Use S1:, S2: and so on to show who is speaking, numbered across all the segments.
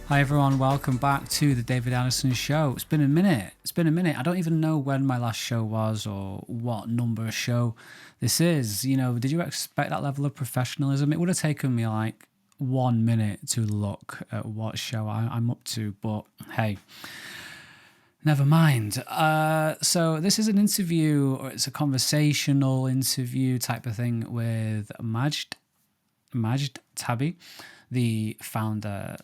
S1: Hi everyone, welcome back to the David Addison Show. It's been a minute. I don't even know when my last show was or what number of show this is. You know, did you expect that level of professionalism? It would have taken me like 1 minute to look at what show I'm up to, but hey, never mind. So this is an interview, or it's a conversational interview type of thing with Majd Taby, the founder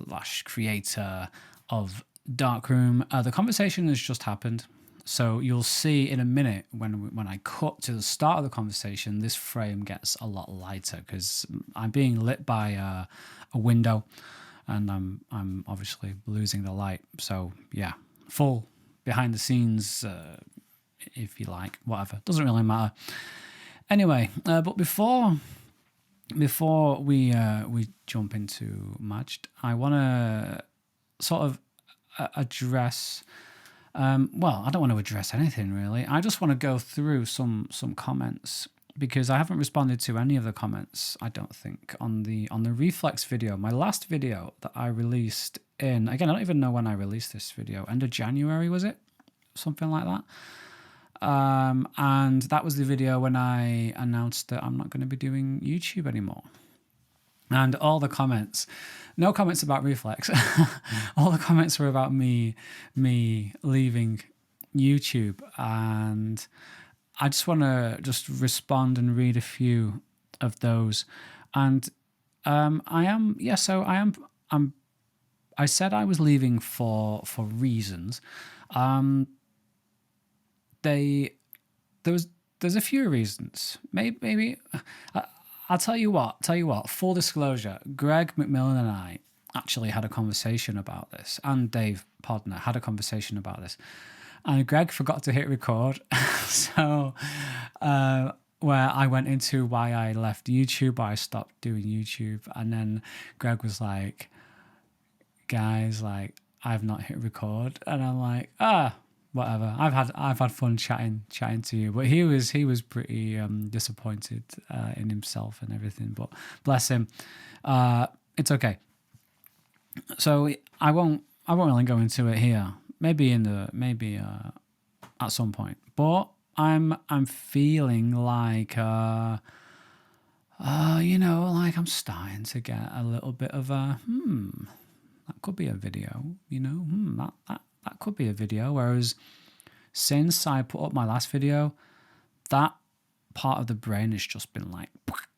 S1: / creator of Darkroom. The conversation has just happened, so you'll see in a minute when I cut to the start of the conversation, this frame gets a lot lighter because I'm being lit by a window, and I'm obviously losing the light. So yeah, full behind the scenes, if you like, whatever, doesn't really matter. Anyway, but before we jump into Majd, I want to sort of address. Well, I don't want to address anything really. I just want to go through some comments because I haven't responded to any of the comments. I don't think on the Reflex video, my last video that I released in. Again, I don't even know when I released this video. End of January, was it? Something like that. And that was the video when I announced that I'm not going to be doing YouTube anymore. And all the comments, no comments about Reflex. All the comments were about me leaving YouTube. And I just want to just respond and read a few of those. And I said I was leaving for reasons. There's a few reasons. Maybe I'll tell you what. Full disclosure: Greg McMillan and I actually had a conversation about this, and Dave Podner had a conversation about this. And Greg forgot to hit record, so where I went into why I left YouTube, why I stopped doing YouTube, and then Greg was like, "Guys, like I've not hit record," and I'm like, whatever. I've had fun chatting to you, but he was pretty disappointed in himself and everything. But bless him, it's okay. So I won't really go into it here. Maybe at some point. But I'm feeling like like I'm starting to get a little bit of a that could be a video. That could be a video. Whereas since I put up my last video, that part of the brain has just been like,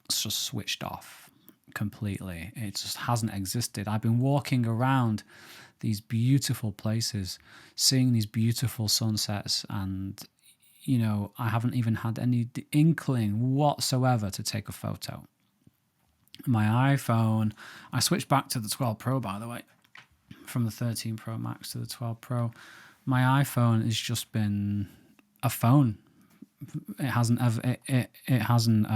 S1: it's just switched off completely. It just hasn't existed. I've been walking around these beautiful places, seeing these beautiful sunsets, and I haven't even had any inkling whatsoever to take a photo. My iPhone, I switched back to the 12 Pro, by the way, from the 13 Pro Max to the 12 Pro. My iPhone has just been a phone. It hasn't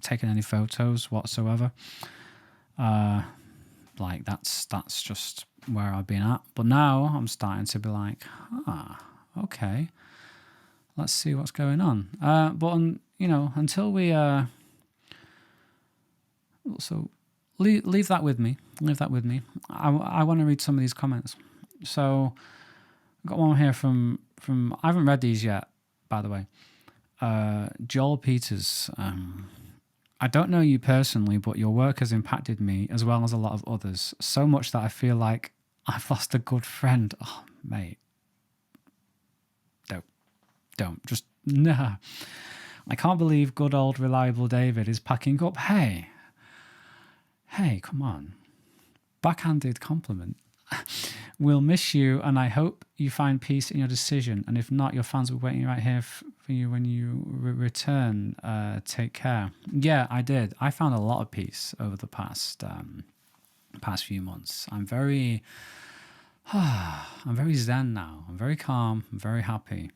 S1: taken any photos whatsoever. Like that's just where I've been at. But now I'm starting to be like, okay, let's see what's going on. But until we so leave that with me. I want to read some of these comments. So I've got one here from I haven't read these yet, by the way. Joel Peters. I don't know you personally, but your work has impacted me as well as a lot of others. So much that I feel like I've lost a good friend. Oh, mate. Don't. Just, nah. I can't believe good old reliable David is packing up. Hey, come on. Backhanded compliment. We'll miss you, and I hope you find peace in your decision. And if not, your fans will be waiting right here for you when you return. Take care. Yeah, I did. I found a lot of peace over the past few months. I'm very zen now. I'm very calm. I'm very happy.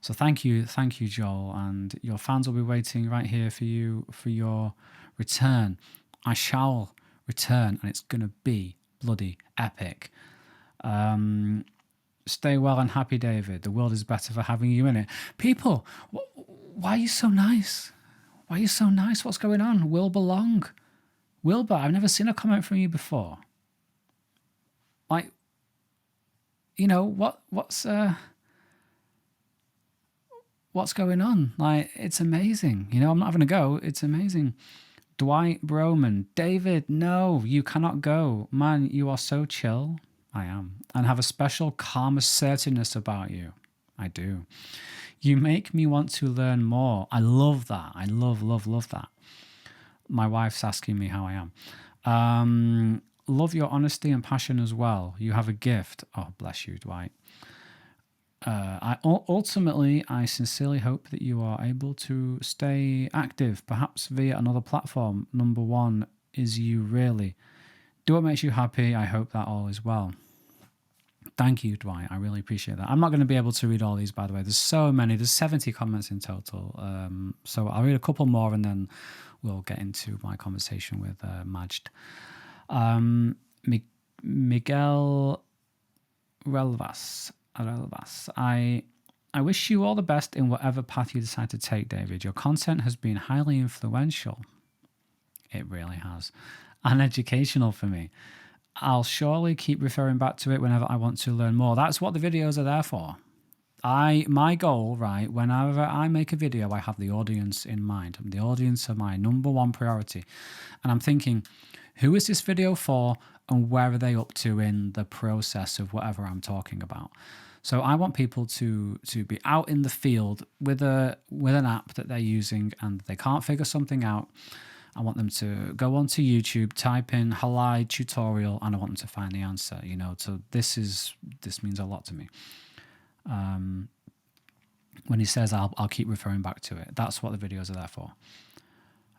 S1: So thank you, Joel. And your fans will be waiting right here for you for your return. I shall return, and it's gonna be bloody epic. Stay well and happy, David. The world is better for having you in it. People, why are you so nice? What's going on? Will belong. Wilbur, I've never seen a comment from you before. Like, you know, what's going on? Like, it's amazing. You know, I'm not having a go. It's amazing. Dwight Broman, David, no, you cannot go. Man, you are so chill. I am. And have a special calm assertiveness about you. I do. You make me want to learn more. I love that. I love that. My wife's asking me how I am. Love your honesty and passion as well. You have a gift. Oh, bless you, Dwight. Ultimately, I sincerely hope that you are able to stay active, perhaps via another platform. Number one is you really. Do what makes you happy. I hope that all is well. Thank you, Dwight. I really appreciate that. I'm not going to be able to read all these, by the way. There's so many. There's 70 comments in total. So I'll read a couple more and then we'll get into my conversation with Majd. Miguel Relvas. I wish you all the best in whatever path you decide to take, David. Your content has been highly influential. It really has. And educational for me. I'll surely keep referring back to it whenever I want to learn more. That's what the videos are there for. My goal, right, whenever I make a video, I have the audience in mind. The audience are my number one priority. And I'm thinking, who is this video for and where are they up to in the process of whatever I'm talking about? So I want people to be out in the field with an app that they're using and they can't figure something out. I want them to go onto YouTube, type in Halide tutorial, and I want them to find the answer. You know, so this means a lot to me. When he says I'll keep referring back to it, that's what the videos are there for.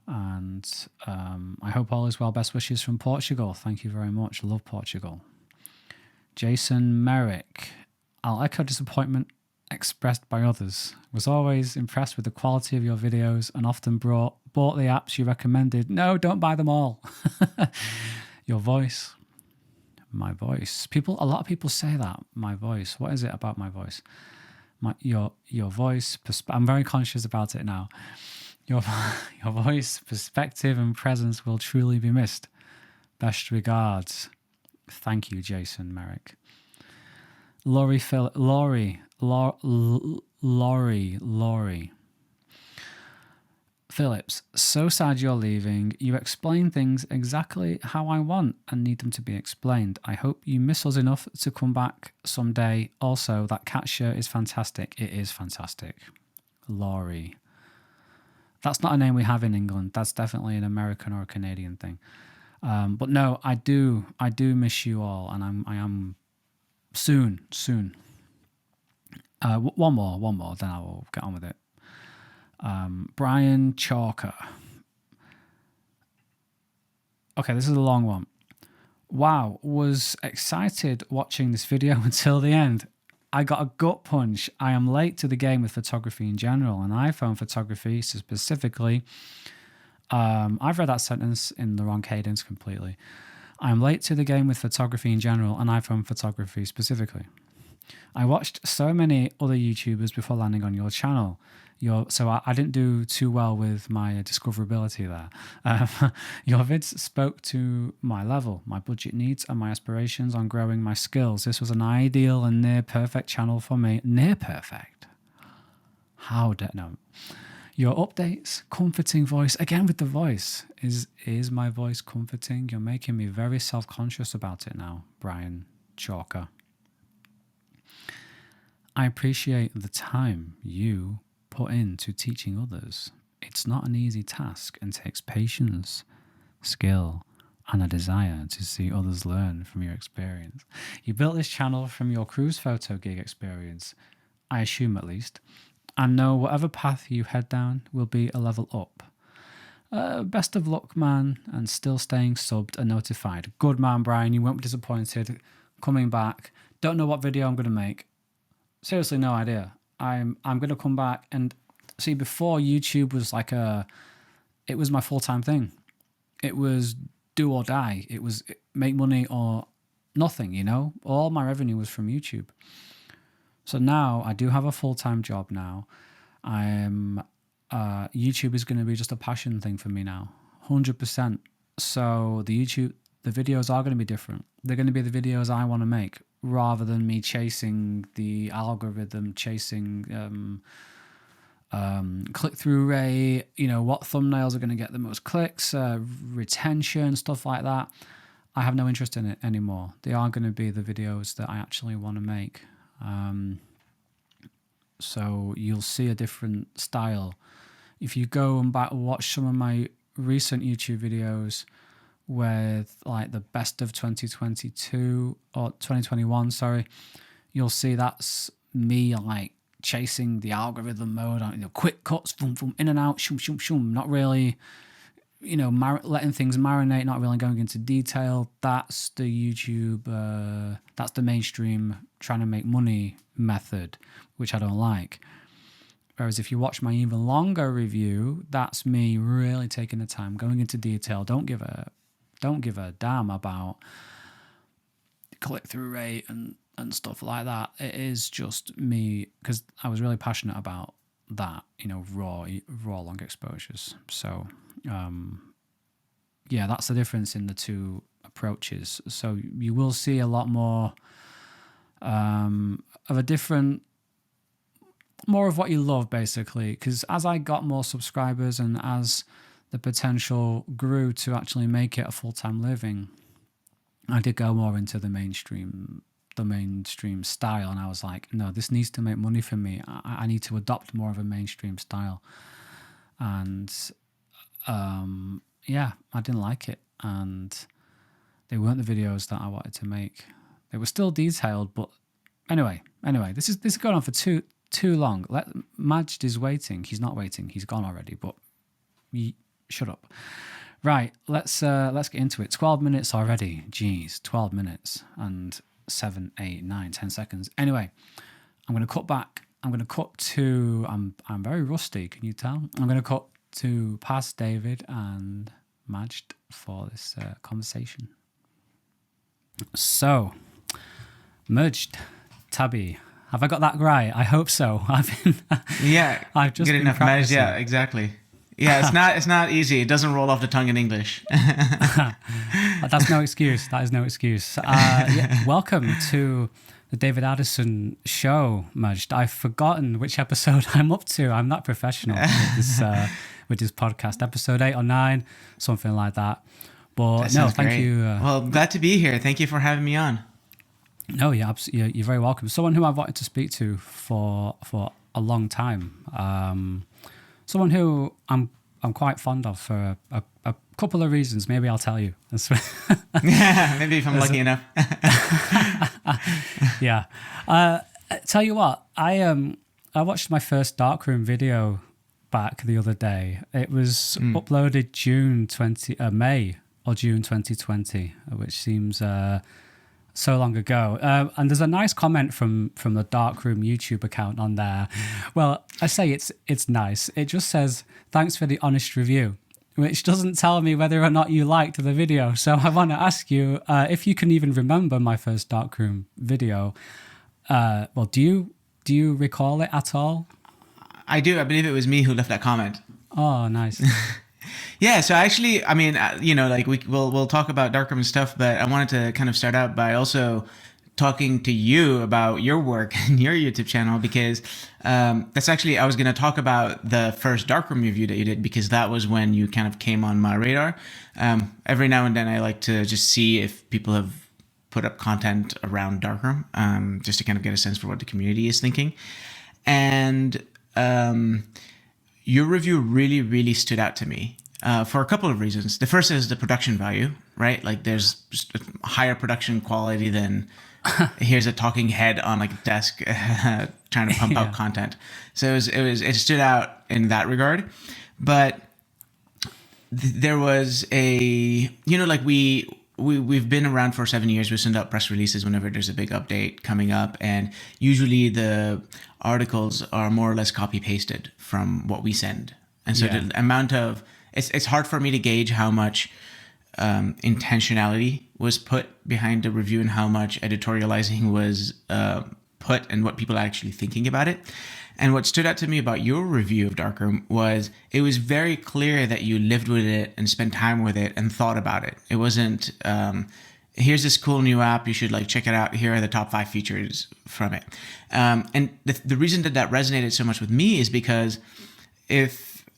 S1: And I hope all is well. Best wishes from Portugal. Thank you very much. Love Portugal. Jason Merrick. I'll echo disappointment expressed by others. Was always impressed with the quality of your videos and often bought the apps you recommended. No, don't buy them all. Your voice. My voice. A lot of people say that. My voice. What is it about my voice? Your voice. I'm very conscious about it now. Your voice, perspective, and presence will truly be missed. Best regards. Thank you, Jason Merrick. Laurie Phillips. So sad you're leaving. You explain things exactly how I want and need them to be explained. I hope you miss us enough to come back someday. Also, that cat shirt is fantastic. It is fantastic. Laurie. That's not a name we have in England. That's definitely an American or a Canadian thing. But no, I do miss you all, and I am soon. One more, then I will get on with it. Brian Chalker. Okay, this is a long one. Wow, was excited watching this video until the end. I got a gut punch. I am late to the game with photography in general and iPhone photography specifically. I've read that sentence in the wrong cadence completely. I am late to the game with photography in general and iPhone photography specifically. I watched so many other YouTubers before landing on your channel. So I didn't do too well with my discoverability there. Your vids spoke to my level, my budget needs, and my aspirations on growing my skills. This was an ideal and near perfect channel for me. Near perfect? How dare no? Your updates, comforting voice. Again with the voice. Is my voice comforting? You're making me very self-conscious about it now, Brian Chalker. I appreciate the time you put into teaching others. It's not an easy task and takes patience, skill, and a desire to see others learn from your experience. You built this channel from your cruise photo gig experience, I assume at least, and know whatever path you head down will be a level up. Best of luck, man, and still staying subbed and notified. Good man, Brian, you won't be disappointed. Coming back. Don't know what video I'm going to make. Seriously, no idea. I'm going to come back and see. Before YouTube was it was my full-time thing. It was do or die. It was make money or nothing, you know. All my revenue was from YouTube. So now I do have a full-time job now. YouTube is going to be just a passion thing for me now, 100%. So the videos are going to be different. They're going to be the videos I want to make, rather than me chasing the algorithm, chasing click-through rate, what thumbnails are going to get the most clicks, retention, stuff like that. I have no interest in it anymore. They are going to be the videos that I actually want to make. So you'll see a different style. If you go and watch some of my recent YouTube videos with like the best of 2022 or 2021, sorry, you'll see that's me like chasing the algorithm mode on quick cuts, boom, boom, in and out, shum, shum, shum, not really, letting things marinate, not really going into detail. That's the YouTube, that's the mainstream trying to make money method, which I don't like. Whereas if you watch my even longer review, that's me really taking the time, going into detail. Don't give a damn about click-through rate and stuff like that. It is just me, because I was really passionate about that, raw long exposures. So yeah, that's the difference in the two approaches. So you will see a lot more of a different, more of what you love, basically, because as I got more subscribers and as the potential grew to actually make it a full-time living, I did go more into the mainstream style, and I was like, no, this needs to make money for me. I need to adopt more of a mainstream style. And yeah, I didn't like it, and they weren't the videos that I wanted to make. They were still detailed, but anyway, this is going on for too long. Majd is waiting. He's not waiting. He's gone already. But shut up. Right, let's get into it. 12 minutes already. Jeez, 12 minutes and 7, 8, 9, 10 seconds. Anyway, I'm going to cut back. I'm going to cut to. I'm very rusty. Can you tell? I'm going to cut to past David and Majd for this conversation. So, Majd Taby. Have I got that right? I hope so. I've just
S2: good
S1: been
S2: enough.
S1: practicing.
S2: Yeah, exactly. Yeah, it's not easy. It doesn't roll off the tongue in English.
S1: That's no excuse. That is no excuse. Yeah, welcome to the David Addison Show, Majd. I've forgotten which episode I'm up to. I'm not professional with this podcast. Episode 8 or 9, something like that. But
S2: That
S1: no,
S2: sounds
S1: thank
S2: great.
S1: you.
S2: Well, glad to be here. Thank you for having me on.
S1: No, you're very welcome. Someone who I've wanted to speak to for a long time. Someone who I'm quite fond of for a couple of reasons. Maybe I'll tell you.
S2: Yeah, maybe if I'm lucky enough.
S1: Yeah. Tell you what, I watched my first Darkroom video back the other day. It was uploaded May or June 2020, which seems so long ago. And there's a nice comment from the Darkroom YouTube account on there. Well, I say it's nice. It just says, "Thanks for the honest review," which doesn't tell me whether or not you liked the video. So I want to ask you if you can even remember my first Darkroom video. Well, do you recall it at all?
S2: I do. I believe it was me who left that comment.
S1: Oh, nice.
S2: Yeah, so actually, I mean, like we'll talk about Darkroom and stuff, but I wanted to kind of start out by also talking to you about your work and your YouTube channel, because that's actually, I was going to talk about the first Darkroom review that you did, because that was when you kind of came on my radar. Every now and then I like to just see if people have put up content around Darkroom, just to kind of get a sense for what the community is thinking. And your review really, really stood out to me for a couple of reasons. The first is the production value, right? Like there's just a higher production quality than here's a talking head on like a desk trying to pump out content. So it stood out in that regard. But there was like we've been around for 7 years. We send out press releases whenever there's a big update coming up, and usually the articles are more or less copy pasted from what we send. And so the amount of it's hard for me to gauge how much intentionality was put behind the review and how much editorializing was put and what people are actually thinking about it. And what stood out to me about your review of Darkroom was it was very clear that you lived with it and spent time with it and thought about it. It wasn't, here's this cool new app, you should like check it out. Here are the top 5 features from it. And the reason that resonated so much with me is because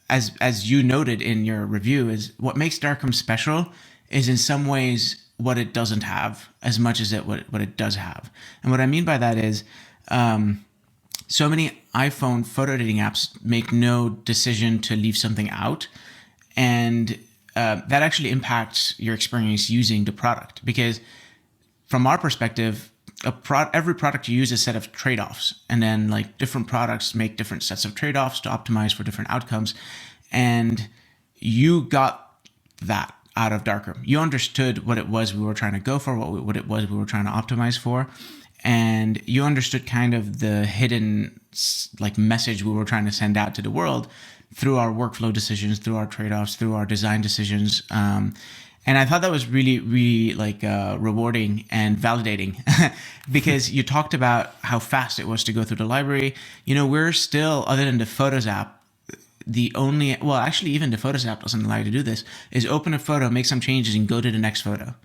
S2: as you noted in your review, is what makes Darkroom special is in some ways what it doesn't have as much as what it does have. And what I mean by that is so many iPhone photo editing apps make no decision to leave something out. And that actually impacts your experience using the product. Because from our perspective, every product you use is a set of trade-offs. And then like different products make different sets of trade-offs to optimize for different outcomes. And you got that out of Darkroom. You understood what it was we were trying to go for, what it was we were trying to optimize for. And you understood kind of the hidden like message we were trying to send out to the world through our workflow decisions, through our trade-offs, through our design decisions. And I thought that was really, really like rewarding and validating because you talked about how fast it was to go through the library. You know, we're still, other than the Photos app, even the Photos app doesn't allow you to do this, is open a photo, make some changes, and go to the next photo.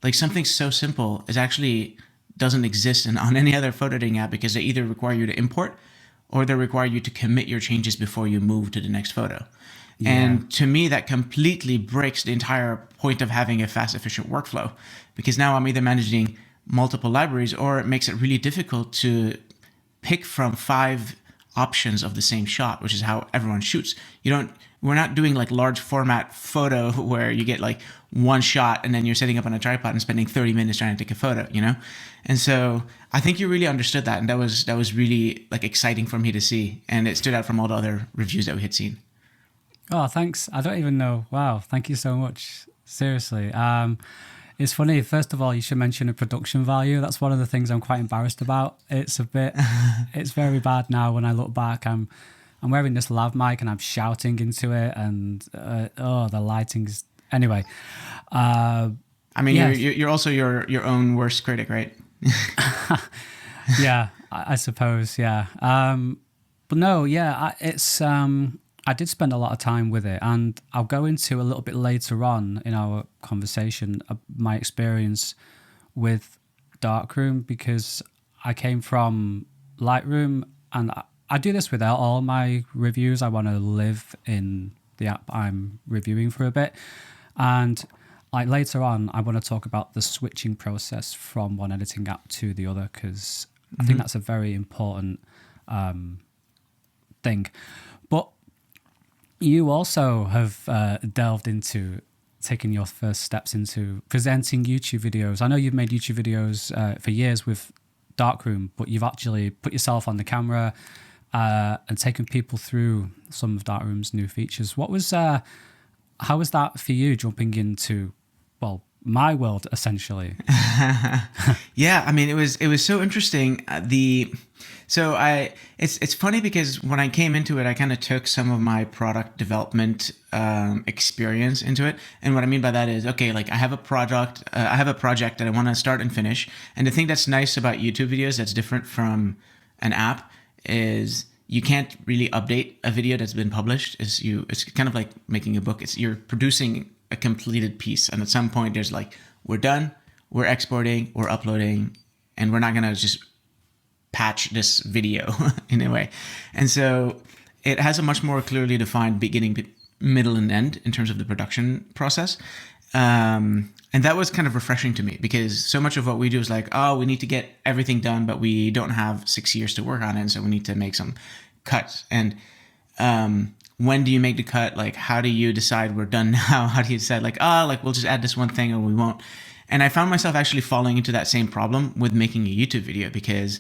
S2: Like something so simple is actually doesn't exist on any other photo editing app because they either require you to import or they require you to commit your changes before you move to the next photo. Yeah. And to me, that completely breaks the entire point of having a fast, efficient workflow, because now I'm either managing multiple libraries or it makes it really difficult to pick from 5 options of the same shot, which is how everyone shoots. We're not doing like large format photo where you get like one shot and then you're setting up on a tripod and spending 30 minutes trying to take a photo, you know? And so I think you really understood that. And that was really like exciting for me to see. And it stood out from all the other reviews that we had seen.
S1: Oh, thanks. I don't even know. Wow. Thank you so much. Seriously. It's funny. First of all, you should mention a production value. That's one of the things I'm quite embarrassed about. It's very bad now when I look back. I'm wearing this lav mic and I'm shouting into it, and the lighting's anyway.
S2: I mean, yes. You're also your own worst critic, right?
S1: Yeah, I suppose. Yeah, but no, yeah, I did spend a lot of time with it, and I'll go into a little bit later on in our conversation my experience with Darkroom, because I came from Lightroom, and I do this with all my reviews. I want to live in the app I'm reviewing for a bit. And like later on, I want to talk about the switching process from one editing app to the other, because I think that's a very important thing. But you also have delved into taking your first steps into presenting YouTube videos. I know you've made YouTube videos for years with Darkroom, but you've actually put yourself on the camera and taken people through some of Darkroom's new features. How was that for you, jumping into, well, my world essentially?
S2: Yeah, I mean, it was so interesting. It's funny because when I came into it, I kind of took some of my product development experience into it. And what I mean by that is, okay, like I have a project that I want to start and finish. And the thing that's nice about YouTube videos that's different from an app is you can't really update a video that's been published. It's kind of like making a book. You're producing a completed piece. And at some point there's like, we're done, we're exporting, we're uploading, and we're not going to just patch this video in a way. And so it has a much more clearly defined beginning, middle, and end in terms of the production process. And that was kind of refreshing to me, because so much of what we do is like, oh, we need to get everything done, but we don't have 6 years to work on it. And so we need to make some cuts. And when do you make the cut? Like, how do you decide we're done now? How do you decide like, we'll just add this one thing or we won't? And I found myself actually falling into that same problem with making a YouTube video, because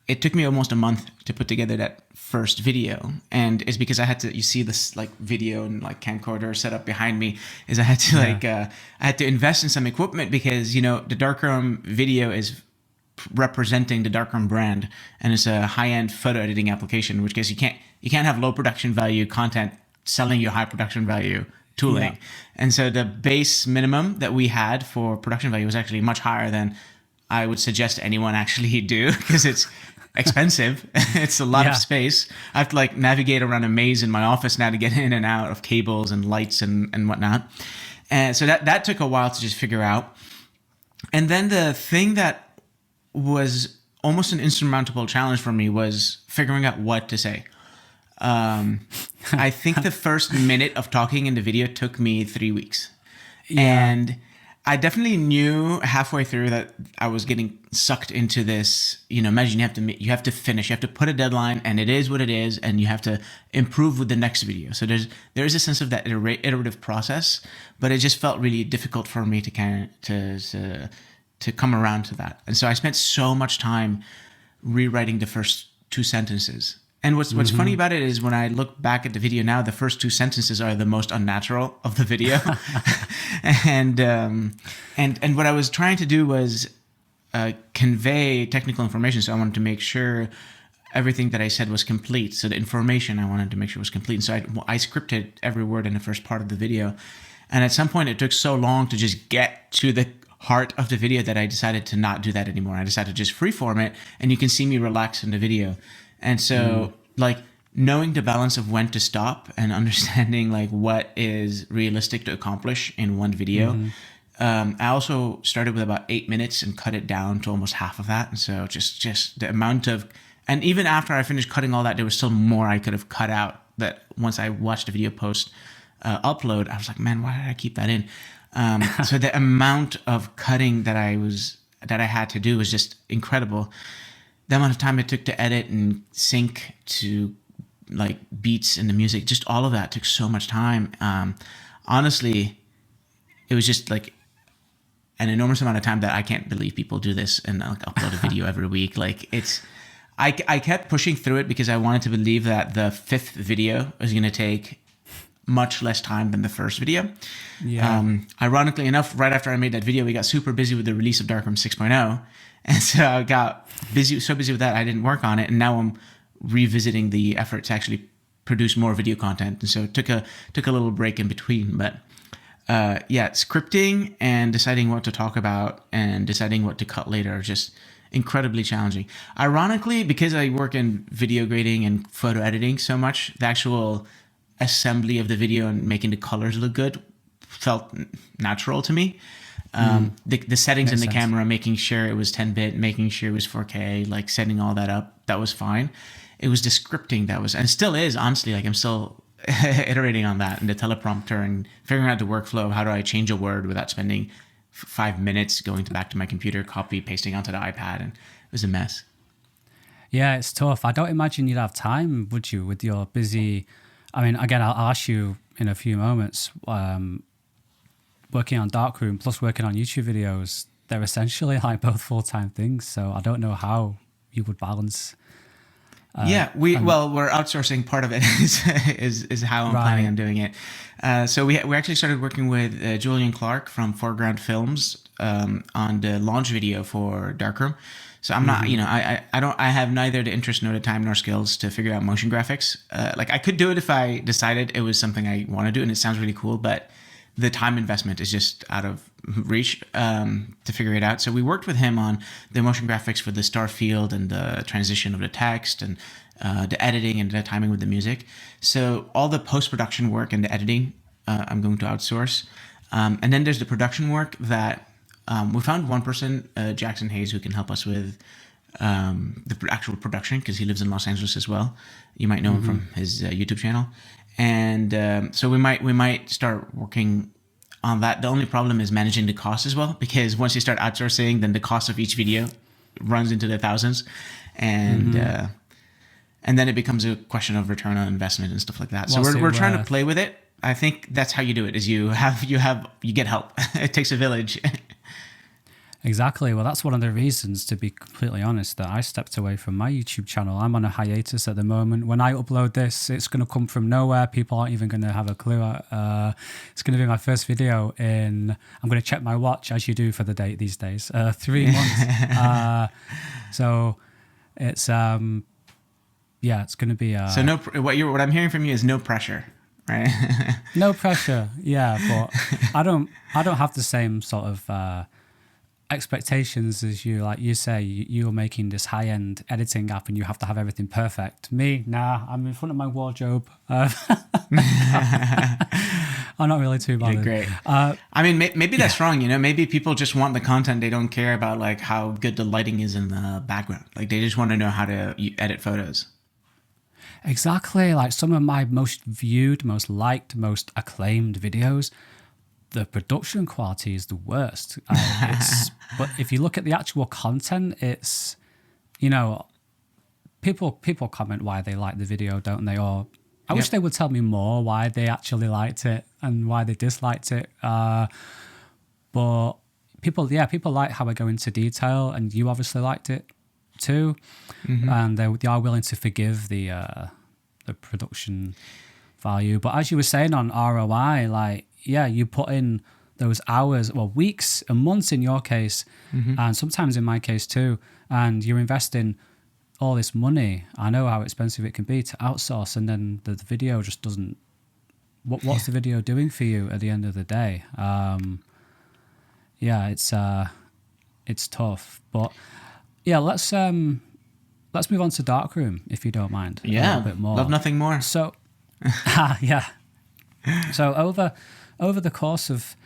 S2: it took me almost a month to put together that first video. And it's because I had to, you see this like video and like camcorder set up behind me, is I had to I had to invest in some equipment, because, you know, the Darkroom video is representing the Darkroom brand, and it's a high-end photo editing application, in which case you can't have low production value content selling you high production value tooling. Yeah. And so the base minimum that we had for production value was actually much higher than I would suggest anyone actually do, because expensive. It's a lot of space. I have to like navigate around a maze in my office now to get in and out of cables and lights and whatnot. And so that took a while to just figure out. And then the thing that was almost an insurmountable challenge for me was figuring out what to say. I think the first minute of talking in the video took me 3 weeks. And I definitely knew halfway through that I was getting sucked into this, imagine you have to finish, you have to put a deadline, and it is what it is, and you have to improve with the next video. So there is a sense of that iterative process, but it just felt really difficult for me to come around to that. And so I spent so much time rewriting the first 2 sentences. And what's funny about it is when I look back at the video now, the first 2 sentences are the most unnatural of the video. and what I was trying to do was convey technical information. So I wanted to make sure everything that I said was complete. So the information I wanted to make sure was complete. And so I scripted every word in the first part of the video. And at some point it took so long to just get to the heart of the video that I decided to not do that anymore. I decided to just freeform it, and you can see me relax in the video. And so like knowing the balance of when to stop and understanding like what is realistic to accomplish in one video. I also started with about 8 minutes and cut it down to almost half of that. And so just the amount of, and even after I finished cutting all that, there was still more I could have cut out that once I watched the video post upload, I was like, man, why did I keep that in? So the amount of cutting that I had to do was just incredible. The amount of time it took to edit and sync to like beats and the music, just all of that took so much time. Honestly, it was just like an enormous amount of time that I can't believe people do this and like upload a video every week. Like I kept pushing through it because I wanted to believe that the 5th video was going to take much less time than the first video. Ironically enough, right after I made that video, we got super busy with the release of Darkroom 6.0. And so I got so busy with that, I didn't work on it. And now I'm revisiting the effort to actually produce more video content. And so it took a little break in between. But scripting and deciding what to talk about and deciding what to cut later are just incredibly challenging. Ironically, because I work in video grading and photo editing so much, the actual assembly of the video and making the colors look good felt natural to me. The settings in the camera, making sure it was 10-bit, making sure it was 4K, like setting all that up, that was fine. It was the scripting that was, and still is, honestly, like I'm still iterating on that and the teleprompter and figuring out the workflow of how do I change a word without spending 5 minutes going back to my computer, copy, pasting onto the iPad, and it was a mess.
S1: Yeah, it's tough. I don't imagine you'd have time, would you, with your busy, I mean, again, I'll ask you in a few moments, working on Darkroom plus working on YouTube videos, they're essentially like both full-time things. So I don't know how you would balance. We're outsourcing part of it is how I'm planning on doing it. So we actually started working with Julian Clark from Foreground Films on the launch video for Darkroom. So I'm not, I have neither the interest nor the time nor skills to figure out motion graphics. Like I could do it if I decided it was something I want to do and it sounds really cool, but the time investment is just out of reach to figure it out. So we worked with him on the motion graphics for the star field and the transition of the text and the editing and the timing with the music. So all the post-production work and the editing, I'm going to outsource. And then there's the production work that we found one person, Jackson Hayes, who can help us with the actual production because he lives in Los Angeles as well. You might know him from his YouTube channel. And so we might start working on that. The only problem is managing the cost as well, because once you start outsourcing, then the cost of each video runs into the thousands, and then it becomes a question of return on investment and stuff like that. So we're trying to play with it. I think that's how you do it: is you get help. It takes a village. Exactly. Well, that's one of the reasons, to be completely honest, that I stepped away from my YouTube channel. I'm on a hiatus at the moment. When I upload this, it's going to come from nowhere. People aren't even going to have a clue. It's going to be my first video in, I'm going to check my watch, as you do for the date these days, 3 months. So it's, it's going to be...
S2: So what I'm hearing from you is no pressure, right?
S1: No pressure, yeah. But I don't have the same sort of... expectations, as you say, you're making this high-end editing app and you have to have everything perfect. Me, nah, I'm in front of my wardrobe. I'm not really too bothered.
S2: Great. I mean, maybe that's wrong. Maybe people just want the content. They don't care about like how good the lighting is in the background. Like they just want to know how to edit photos.
S1: Exactly. Like some of my most viewed, most liked, most acclaimed videos, the production quality is the worst. But if you look at the actual content, it's, people comment why they like the video, don't they? Or I wish they would tell me more why they actually liked it and why they disliked it. But people like how I go into detail, and you obviously liked it too. Mm-hmm. And they are willing to forgive the production value. But as you were saying on ROI, like, you put in those hours, well, weeks and months in your case, and sometimes in my case too, and you're investing all this money. I know how expensive it can be to outsource, and then the video just doesn't. What's the video doing for you at the end of the day? It's tough, but let's move on to Darkroom if you don't mind.
S2: Yeah,
S1: a little bit more.
S2: Love nothing more.
S1: So, So over the course of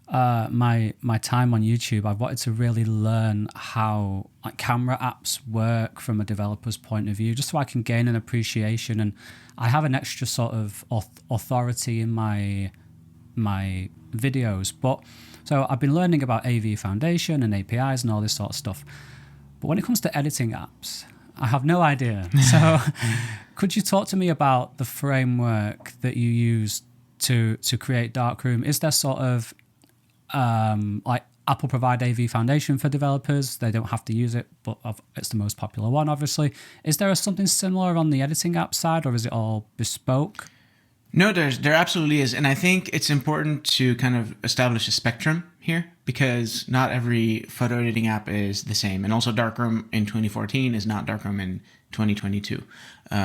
S1: my time on YouTube, I've wanted to really learn how like camera apps work from a developer's point of view, just so I can gain an appreciation, and I have an extra sort of authority in my videos. But so I've been learning about AV Foundation and APIs and all this sort of stuff. But when it comes to editing apps, I have no idea. So could you talk to me about the framework that you use to create Darkroom? Is there sort of like Apple provide AV Foundation for developers? They don't have to use it, but it's the most popular one, obviously. Is there something similar on the editing app side, or is it all bespoke?
S2: No, there absolutely is. And I think it's important to kind of establish a spectrum here, because not every photo editing app is the same. And also Darkroom in 2014 is not Darkroom in 2022,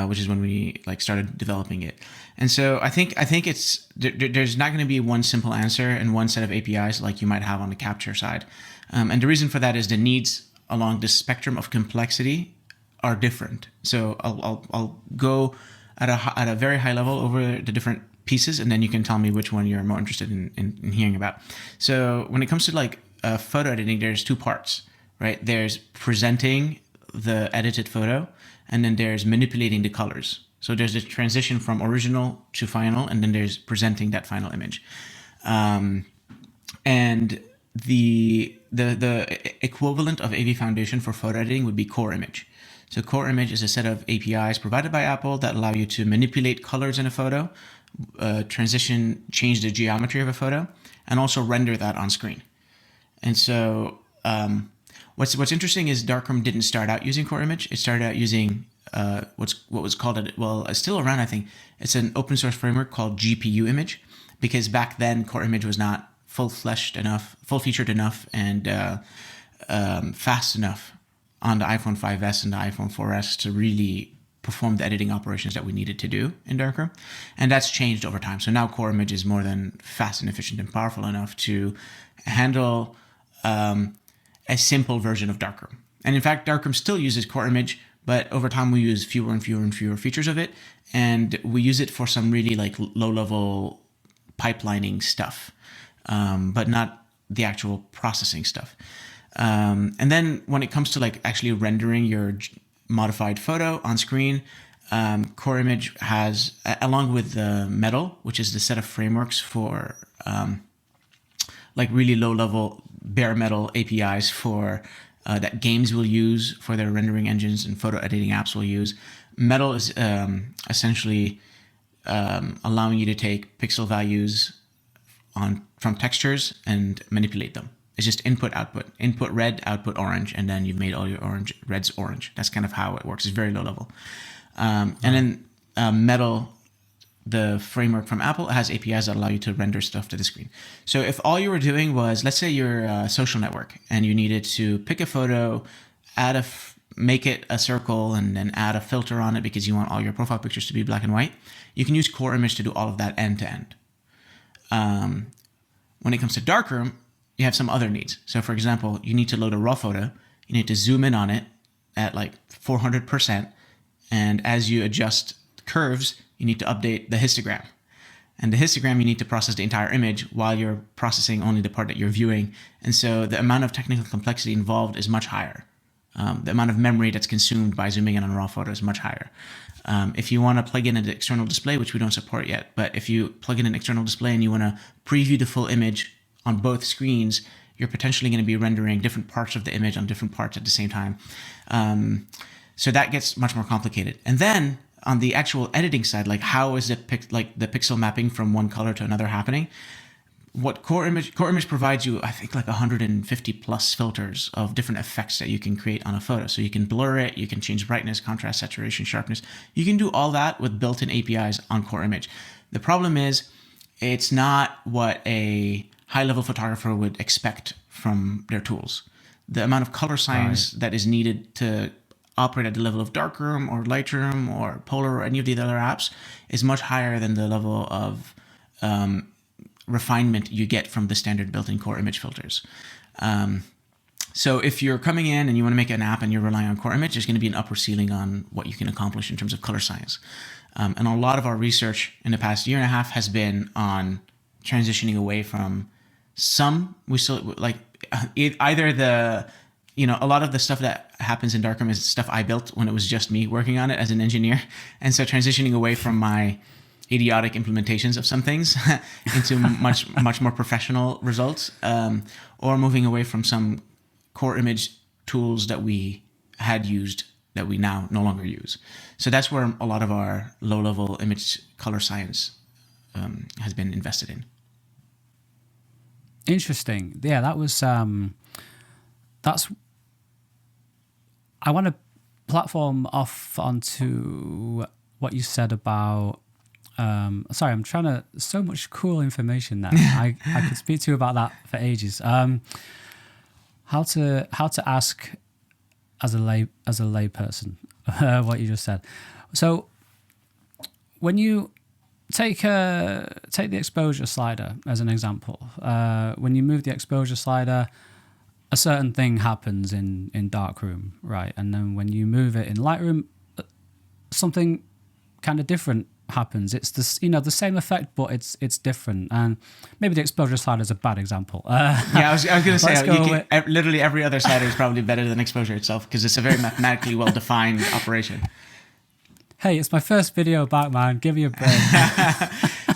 S2: which is when we like started developing it. And so I think there's not going to be one simple answer and one set of APIs like you might have on the capture side. And the reason for that is the needs along the spectrum of complexity are different. So I'll go at a very high level over the different pieces, and then you can tell me which one you're more interested in hearing about. So when it comes to like photo editing, there's two parts, right? There's presenting the edited photo, and then there's manipulating the colors. So there's the transition from original to final, and then there's presenting that final image. And the equivalent of AV Foundation for photo editing would be Core Image. So Core Image is a set of APIs provided by Apple that allow you to manipulate colors in a photo, transition, change the geometry of a photo, and also render that on screen. And so what's interesting is Darkroom didn't start out using Core Image. It started out using what was called it's still around, I think. It's an open source framework called GPU Image, because back then Core Image was not full-featured enough, and fast enough on the iPhone 5S and the iPhone 4S to really perform the editing operations that we needed to do in Darkroom. And that's changed over time. So now Core Image is more than fast and efficient and powerful enough to handle a simple version of Darkroom. And in fact, Darkroom still uses Core Image, but over time we use fewer and fewer and fewer features of it. And we use it for some really like low-level pipelining stuff, but not the actual processing stuff. And then when it comes to like actually rendering your modified photo on screen, Core Image has, along with the Metal, which is the set of frameworks for like really low-level bare metal APIs for that games will use for their rendering engines and photo editing apps will use. Metal is essentially allowing you to take pixel values from textures and manipulate them. It's just input, output. Input red, output orange, and then you've made all your reds orange. That's kind of how it works. It's very low level. And then Metal, the framework from Apple, has APIs that allow you to render stuff to the screen. So if all you were doing was, let's say you're a social network and you needed to pick a photo, make it a circle, and then add a filter on it because you want all your profile pictures to be black and white, you can use Core Image to do all of that end to end. When it comes to Darkroom, you have some other needs. So for example, you need to load a raw photo. You need to zoom in on it at like 400%. And as you adjust curves, you need to update the histogram. And the histogram, you need to process the entire image while you're processing only the part that you're viewing. And so the amount of technical complexity involved is much higher. The amount of memory that's consumed by zooming in on a raw photo is much higher. If you want to plug in an external display, which we don't support yet, but if you plug in an external display and you want to preview the full image on both screens, you're potentially going to be rendering different parts of the image on different parts at the same time. So that gets much more complicated. And then on the actual editing side, like how is the pixel mapping from one color to another happening? What Core Image provides you, I think, like 150 plus filters of different effects that you can create on a photo. So you can blur it, you can change brightness, contrast, saturation, sharpness. You can do all that with built-in APIs on Core Image. The problem is it's not what a high-level photographer would expect from their tools. The amount of color science that is needed to operate at the level of Darkroom or Lightroom or Polar or any of the other apps is much higher than the level of refinement you get from the standard built-in Core Image filters. So if you're coming in and you want to make an app and you're relying on Core Image, there's going to be an upper ceiling on what you can accomplish in terms of color science. And a lot of our research in the past year and a half has been on transitioning away from we still like either the, a lot of the stuff that happens in Darkroom is stuff I built when it was just me working on it as an engineer. And so transitioning away from my idiotic implementations of some things into much more professional results, or moving away from some Core Image tools that we had used that we now no longer use. So that's where a lot of our low-level image color science has been invested in.
S1: Interesting. Yeah, that was that's. I want to platform off onto what you said about. Sorry, I'm trying to. So much cool information that I could speak to you about that for ages. How to ask as a lay person what you just said. So when you take the exposure slider as an example, when you move the exposure slider, a certain thing happens in Darkroom, right? And then when you move it in Lightroom, something kind of different happens. It's the same effect, but it's different. And maybe the exposure slider is a bad example.
S2: I was going to say literally every other slider is probably better than exposure itself because it's a very mathematically well-defined operation.
S1: Hey, it's my first video back, man. Give me a break.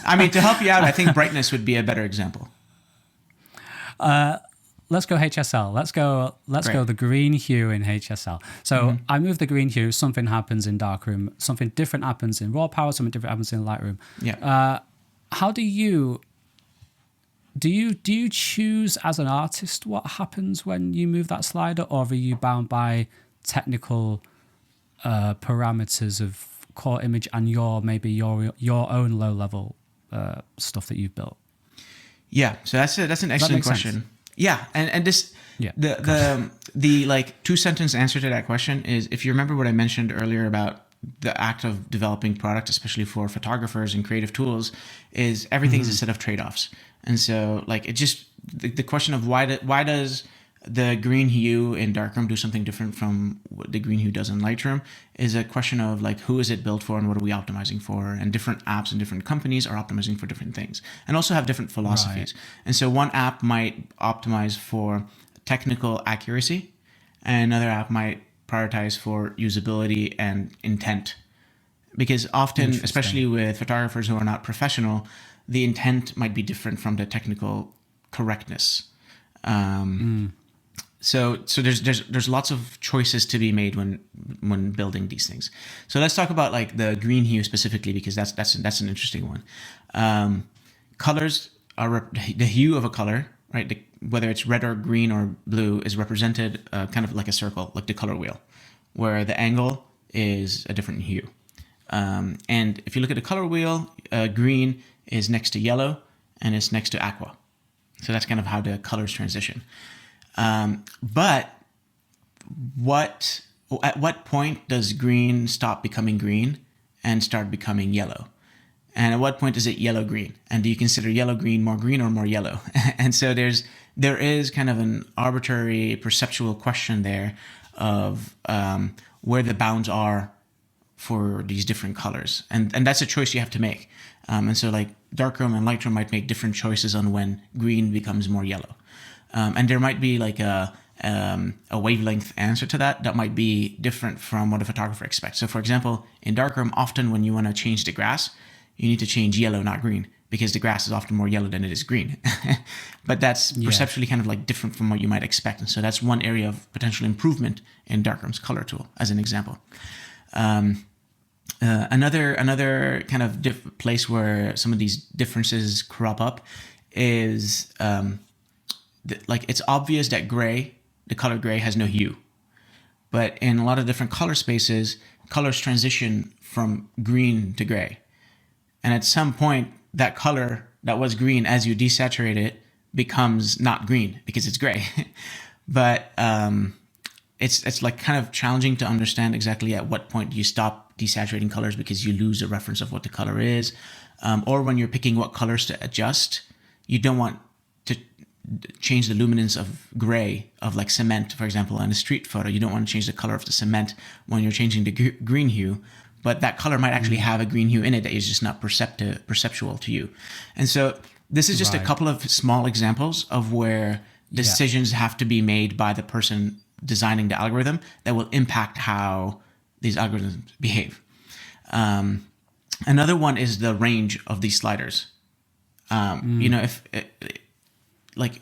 S2: I mean, to help you out, I think brightness would be a better example.
S1: Let's go HSL. Let's go the green hue in HSL. So I move the green hue, something happens in Darkroom, something different happens in raw power, something different happens in Lightroom.
S2: Yeah.
S1: How do you choose as an artist what happens when you move that slider, or are you bound by technical parameters of Core Image and your own low level stuff that you've built?
S2: Yeah, so that's an excellent question.
S1: Sense?
S2: Yeah, and this the like 2-sentence answer to that question is, if you remember what I mentioned earlier about the act of developing product, especially for photographers and creative tools, is everything's a set of trade-offs. And so like it just the question of why does the green hue in Darkroom do something different from what the green hue does in Lightroom is a question of like, who is it built for and what are we optimizing for? And different apps and different companies are optimizing for different things and also have different philosophies. Right. And so one app might optimize for technical accuracy and another app might prioritize for usability and intent. Because often, especially with photographers who are not professional, the intent might be different from the technical correctness. So there's lots of choices to be made when building these things. So let's talk about like the green hue specifically, because that's an interesting one. Colors are the hue of a color, right? Whether it's red or green or blue is represented kind of like a circle, like the color wheel, where the angle is a different hue. And if you look at the color wheel, green is next to yellow and it's next to aqua. So that's kind of how the colors transition. But at what point does green stop becoming green and start becoming yellow? And at what point is it yellow-green? And do you consider yellow-green more green or more yellow? And so there is kind of an arbitrary perceptual question there of where the bounds are for these different colors. And that's a choice you have to make. And so like Darkroom and Lightroom might make different choices on when green becomes more yellow. And there might be like a wavelength answer to that might be different from what a photographer expects. So for example, in Darkroom, often when you want to change the grass, you need to change yellow, not green, because the grass is often more yellow than it is green. But that's perceptually kind of like different from what you might expect. And so that's one area of potential improvement in Darkroom's color tool, as an example. Another kind of place where some of these differences crop up is like it's obvious that gray, the color gray, has no hue. But in a lot of different color spaces, colors transition from green to gray. And at some point, that color that was green, as you desaturate it, becomes not green because it's gray. But it's like kind of challenging to understand exactly at what point you stop desaturating colors because you lose a reference of what the color is. Or when you're picking what colors to adjust, you don't want to change the luminance of gray, of like cement, for example, in a street photo. You don't want to change the color of the cement when you're changing the green hue. But that color might actually have a green hue in it that is just not perceptual to you. And so this is just a couple of small examples of where decisions have to be made by the person designing the algorithm that will impact how these algorithms behave. Another one is the range of these sliders. You know,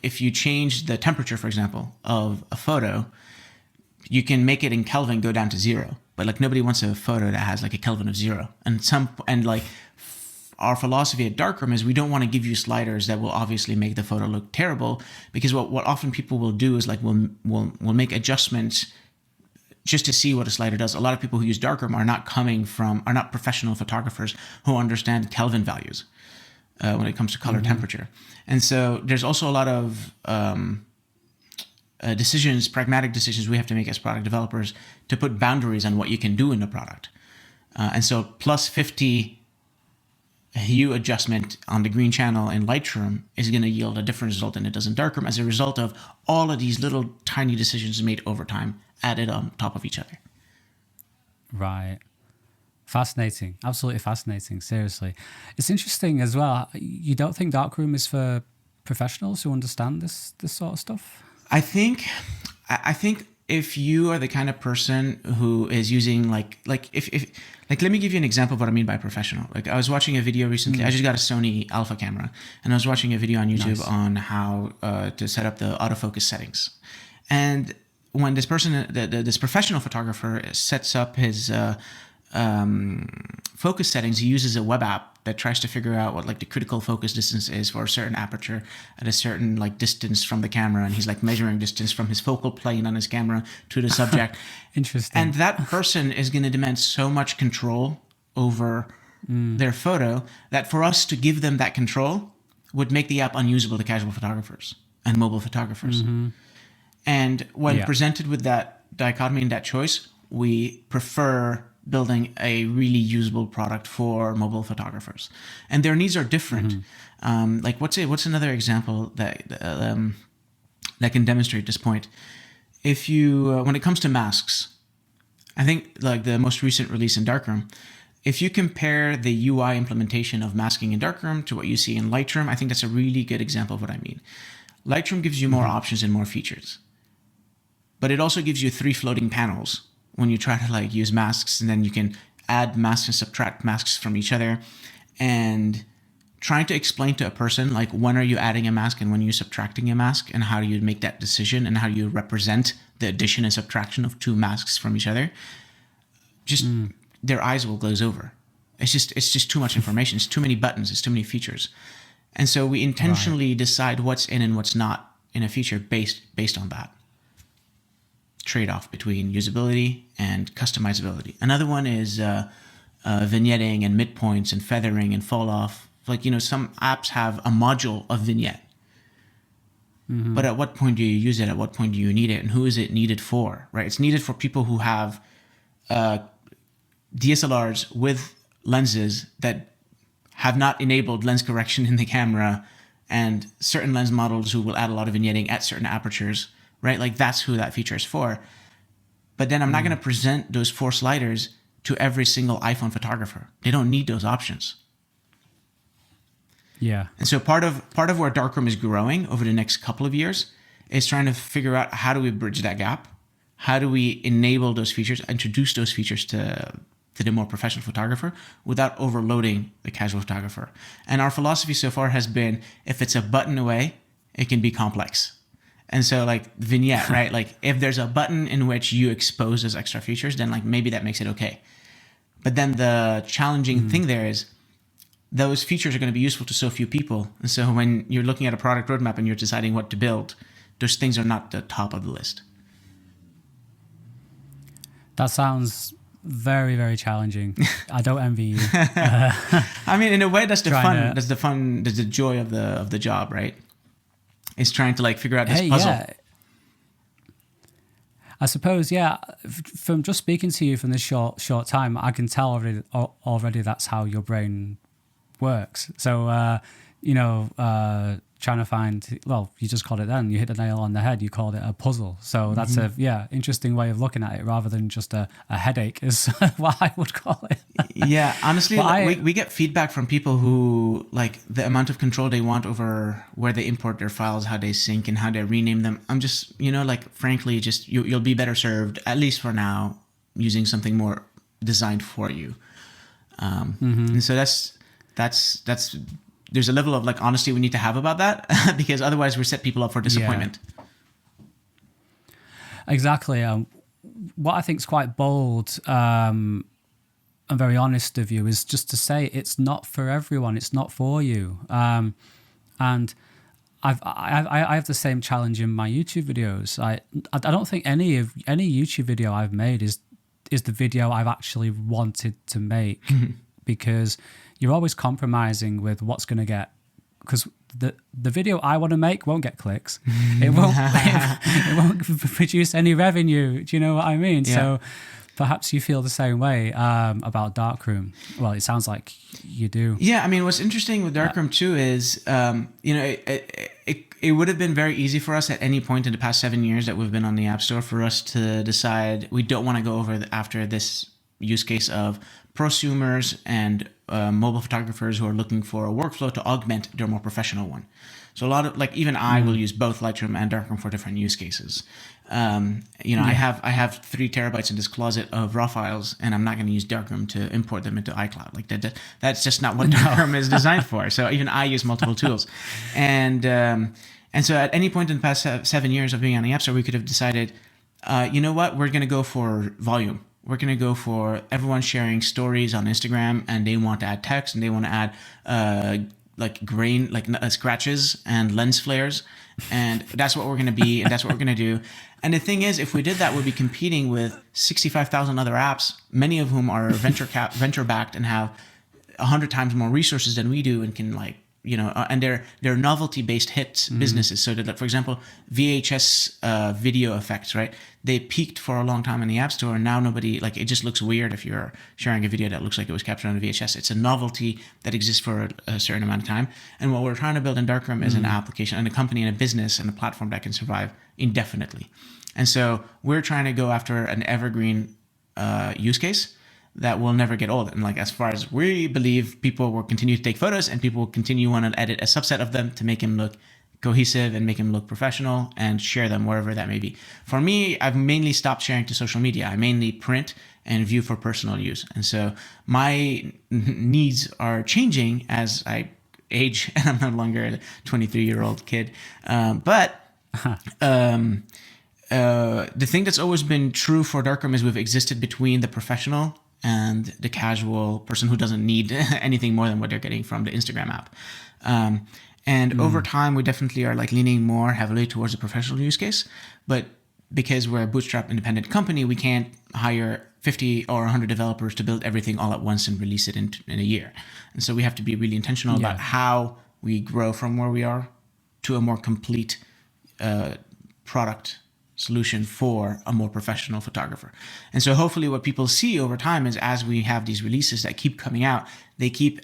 S2: if you change the temperature, for example, of a photo, you can make it in Kelvin go down to 0. But like nobody wants a photo that has like a Kelvin of 0. And like our philosophy at Darkroom is we don't want to give you sliders that will obviously make the photo look terrible, because what often people will do is like we'll make adjustments just to see what a slider does. A lot of people who use Darkroom are not professional photographers who understand Kelvin values when it comes to color temperature. And so there's also a lot of pragmatic decisions we have to make as product developers to put boundaries on what you can do in the product. And so plus 50 hue adjustment on the green channel in Lightroom is going to yield a different result than it does in Darkroom as a result of all of these little tiny decisions made over time added on top of each other.
S1: Right. Fascinating. Absolutely fascinating. Seriously. It's interesting as well. You don't think Darkroom is for professionals who understand this sort of stuff?
S2: I think if you are the kind of person who is using like let me give you an example of what I mean by professional. Like I was watching a video recently. I just got a Sony Alpha camera, and I was watching a video on YouTube on how to set up the autofocus settings. And when this person, this professional photographer, sets up his focus settings, he uses a web app that tries to figure out what like the critical focus distance is for a certain aperture at a certain like distance from the camera, and he's like measuring distance from his focal plane on his camera to the subject.
S1: Interesting.
S2: And that person is going to demand so much control over their photo that for us to give them that control would make the app unusable to casual photographers and mobile photographers. And when presented with that dichotomy and that choice, we prefer building a really usable product for mobile photographers, and their needs are different. Like what's another example that can demonstrate this point? If you when it comes to masks, I think like the most recent release in Darkroom, if you compare the UI implementation of masking in Darkroom to what you see in Lightroom, I think that's a really good example of what I mean. Lightroom gives you more options and more features, but it also gives you 3 floating panels when you try to like use masks, and then you can add masks and subtract masks from each other. And trying to explain to a person like when are you adding a mask and when you're subtracting a mask, and how do you make that decision, and how do you represent the addition and subtraction of 2 masks from each other, just their eyes will glaze over. It's just too much information. It's too many buttons. It's too many features. And so we intentionally decide what's in and what's not in a feature based on that trade-off between usability and customizability. Another one is vignetting and midpoints and feathering and fall off. Like, you know, some apps have a module of vignette, but at what point do you use it? At what point do you need it? And who is it needed for, right? It's needed for people who have DSLRs with lenses that have not enabled lens correction in the camera, and certain lens models who will add a lot of vignetting at certain apertures, right? Like that's who that feature is for. But then I'm not going to present those 4 sliders to every single iPhone photographer. They don't need those options.
S1: Yeah.
S2: And so part of where Darkroom is growing over the next couple of years is trying to figure out how do we bridge that gap? How do we enable those features, introduce those features to the more professional photographer without overloading the casual photographer? And our philosophy so far has been, if it's a button away, it can be complex. And so like vignette, right? Like if there's a button in which you expose those extra features, then like maybe that makes it okay. But then the challenging thing there is those features are going to be useful to so few people. And so when you're looking at a product roadmap and you're deciding what to build, those things are not the top of the list.
S1: That sounds very, very challenging. I don't envy you.
S2: I mean, in a way, that's the fun.
S1: to-
S2: That's the joy of the job, right? It's trying to like figure out this puzzle.
S1: Yeah. I suppose, yeah. From just speaking to you from this short time, I can tell already that's how your brain works. So, trying to find, well, you just called it then. You hit the nail on the head. You called it a puzzle. So that's interesting way of looking at it rather than just a headache is what I would call it.
S2: Yeah, honestly,
S1: Well,
S2: we get feedback from people who like the amount of control they want over where they import their files, how they sync, and how they rename them. I'm just, frankly, just you'll be better served, at least for now, using something more designed for you. And so that's there's a level of like honesty we need to have about that because otherwise we set people up for disappointment.
S1: Yeah. Exactly. What I think is quite bold and very honest of you is just to say it's not for everyone. It's not for you. And I have the same challenge in my YouTube videos. I don't think any YouTube video I've made is the video I've actually wanted to make because you're always compromising with what's going to get, because the video I want to make won't get clicks. It won't produce any revenue. Do you know what I mean?
S2: Yeah.
S1: So perhaps you feel the same way about Darkroom. Well, it sounds like you do.
S2: Yeah, I mean, what's interesting with Darkroom too is, it would have been very easy for us at any point in the past 7 years that we've been on the App Store for us to decide we don't want to go after this use case of prosumers and mobile photographers who are looking for a workflow to augment their more professional one. So a lot of even I will use both Lightroom and Darkroom for different use cases. I have 3 terabytes in this closet of raw files, and I'm not going to use Darkroom to import them into iCloud. Like that's just not what Darkroom is designed for. So even I use multiple tools, and so at any point in the past 7 years of being on the App Store, we could have decided, you know what, we're going to go for volume. We're going to go for everyone sharing stories on Instagram, and they want to add text and they want to add grain, scratches and lens flares. And that's what we're going to be. And that's what we're going to do. And the thing is, if we did that, we'd be competing with 65,000 other apps, many of whom are venture backed and have 100 times more resources than we do and can and they're novelty based hits businesses. So that, for example, VHS video effects, right? They peaked for a long time in the App Store, and now nobody, it just looks weird if you're sharing a video that looks like it was captured on a VHS. It's a novelty that exists for a certain amount of time. And what we're trying to build in Darkroom is an application and a company and a business and a platform that can survive indefinitely. And so we're trying to go after an evergreen use case that will never get old. And as far as we believe, people will continue to take photos and people will continue want to edit a subset of them to make them look cohesive and make them look professional and share them wherever that may be. For me, I've mainly stopped sharing to social media. I mainly print and view for personal use. And so my needs are changing as I age and I'm no longer a 23-year-old kid. The thing that's always been true for Darkroom is we've existed between the professional and the casual person who doesn't need anything more than what they're getting from the Instagram app. And over time, we definitely are leaning more heavily towards a professional use case. But because we're a bootstrap independent company, we can't hire 50 or 100 developers to build everything all at once and release it in a year. And so we have to be really intentional about how we grow from where we are to a more complete product solution for a more professional photographer. And so hopefully what people see over time is as we have these releases that keep coming out, they keep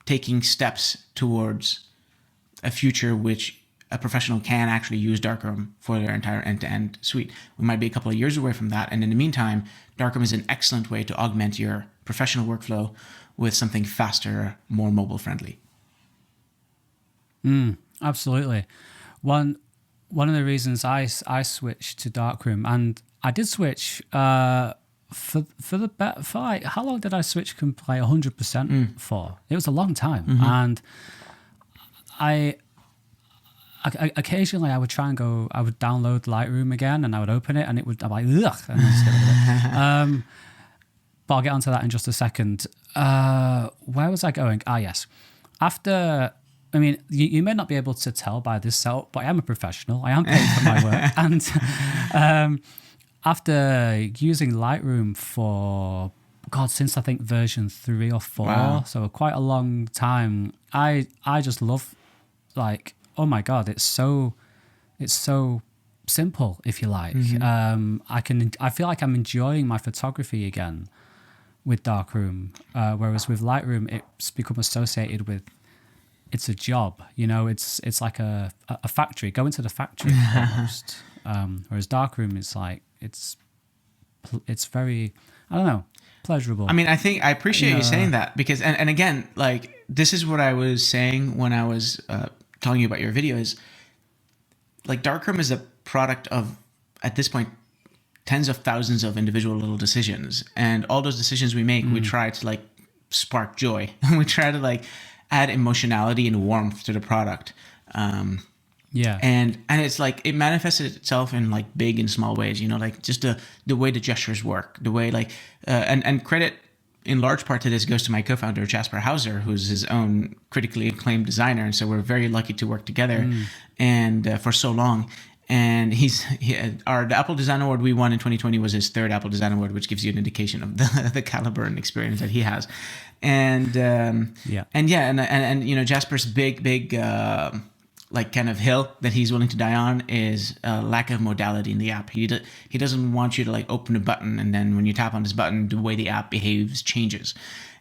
S2: taking steps towards a future which a professional can actually use Darkroom for their entire end-to-end suite. We might be a couple of years away from that. And in the meantime, Darkroom is an excellent way to augment your professional workflow with something faster, more mobile friendly.
S1: Absolutely. One of the reasons I switched to Darkroom, and I did switch for like, how long did I switch like 100% for? It was a long time. And I occasionally I would try and I would download Lightroom again, and I would open it, and I'm like, ugh, and I'd just get rid of it. But I'll get onto that in just a second. Where was I going? Yes. After, I mean, you may not be able to tell by this setup, but I am a professional. I am paid for my work. And after using Lightroom for, since I think version 3 or 4, so quite a long time, I just love, like, oh my God, it's so simple, if you like. I feel like I'm enjoying my photography again with Darkroom, whereas with Lightroom, it's become associated with, it's a job, it's like a factory, go into the factory almost. Whereas Darkroom is like, it's very, I don't know, pleasurable.
S2: I mean, I think I appreciate you saying that, because, and again, like, this is what I was saying when I was telling you about your video, is like Darkroom is a product of, at this point, tens of thousands of individual little decisions, and all those decisions we make, we try to like spark joy. We try to like add emotionality and warmth to the product. And it's like, it manifested itself in like big and small ways, like just the way the gestures work, the way like, and credit in large part to this goes to my co-founder, Jasper Hauser, who's his own critically acclaimed designer. And so we're very lucky to work together and for so long. And the Apple Design Award we won in 2020 was his third Apple Design Award, which gives you an indication of the caliber and experience that he has. And Jasper's big like kind of hill that he's willing to die on is lack of modality in the app. He doesn't want you to like open a button, and then when you tap on this button, the way the app behaves changes.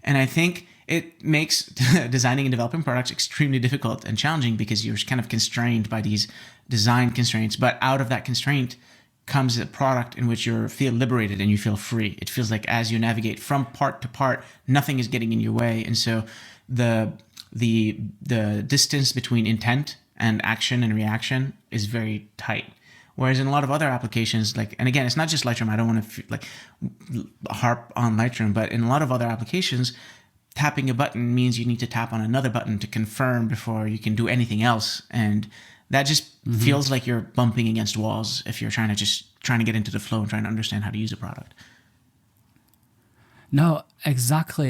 S2: And I think it makes designing and developing products extremely difficult and challenging, because you're kind of constrained by these design constraints. But out of that constraint comes a product in which you feel liberated and you feel free. It feels like as you navigate from part to part, nothing is getting in your way. And so the distance between intent and action and reaction is very tight. Whereas in a lot of other applications, like, and again, it's not just Lightroom, I don't want to like harp on Lightroom, but in a lot of other applications, tapping a button means you need to tap on another button to confirm before you can do anything else. And that just feels like you're bumping against walls if you're trying to get into the flow and trying to understand how to use a product.
S1: No, exactly.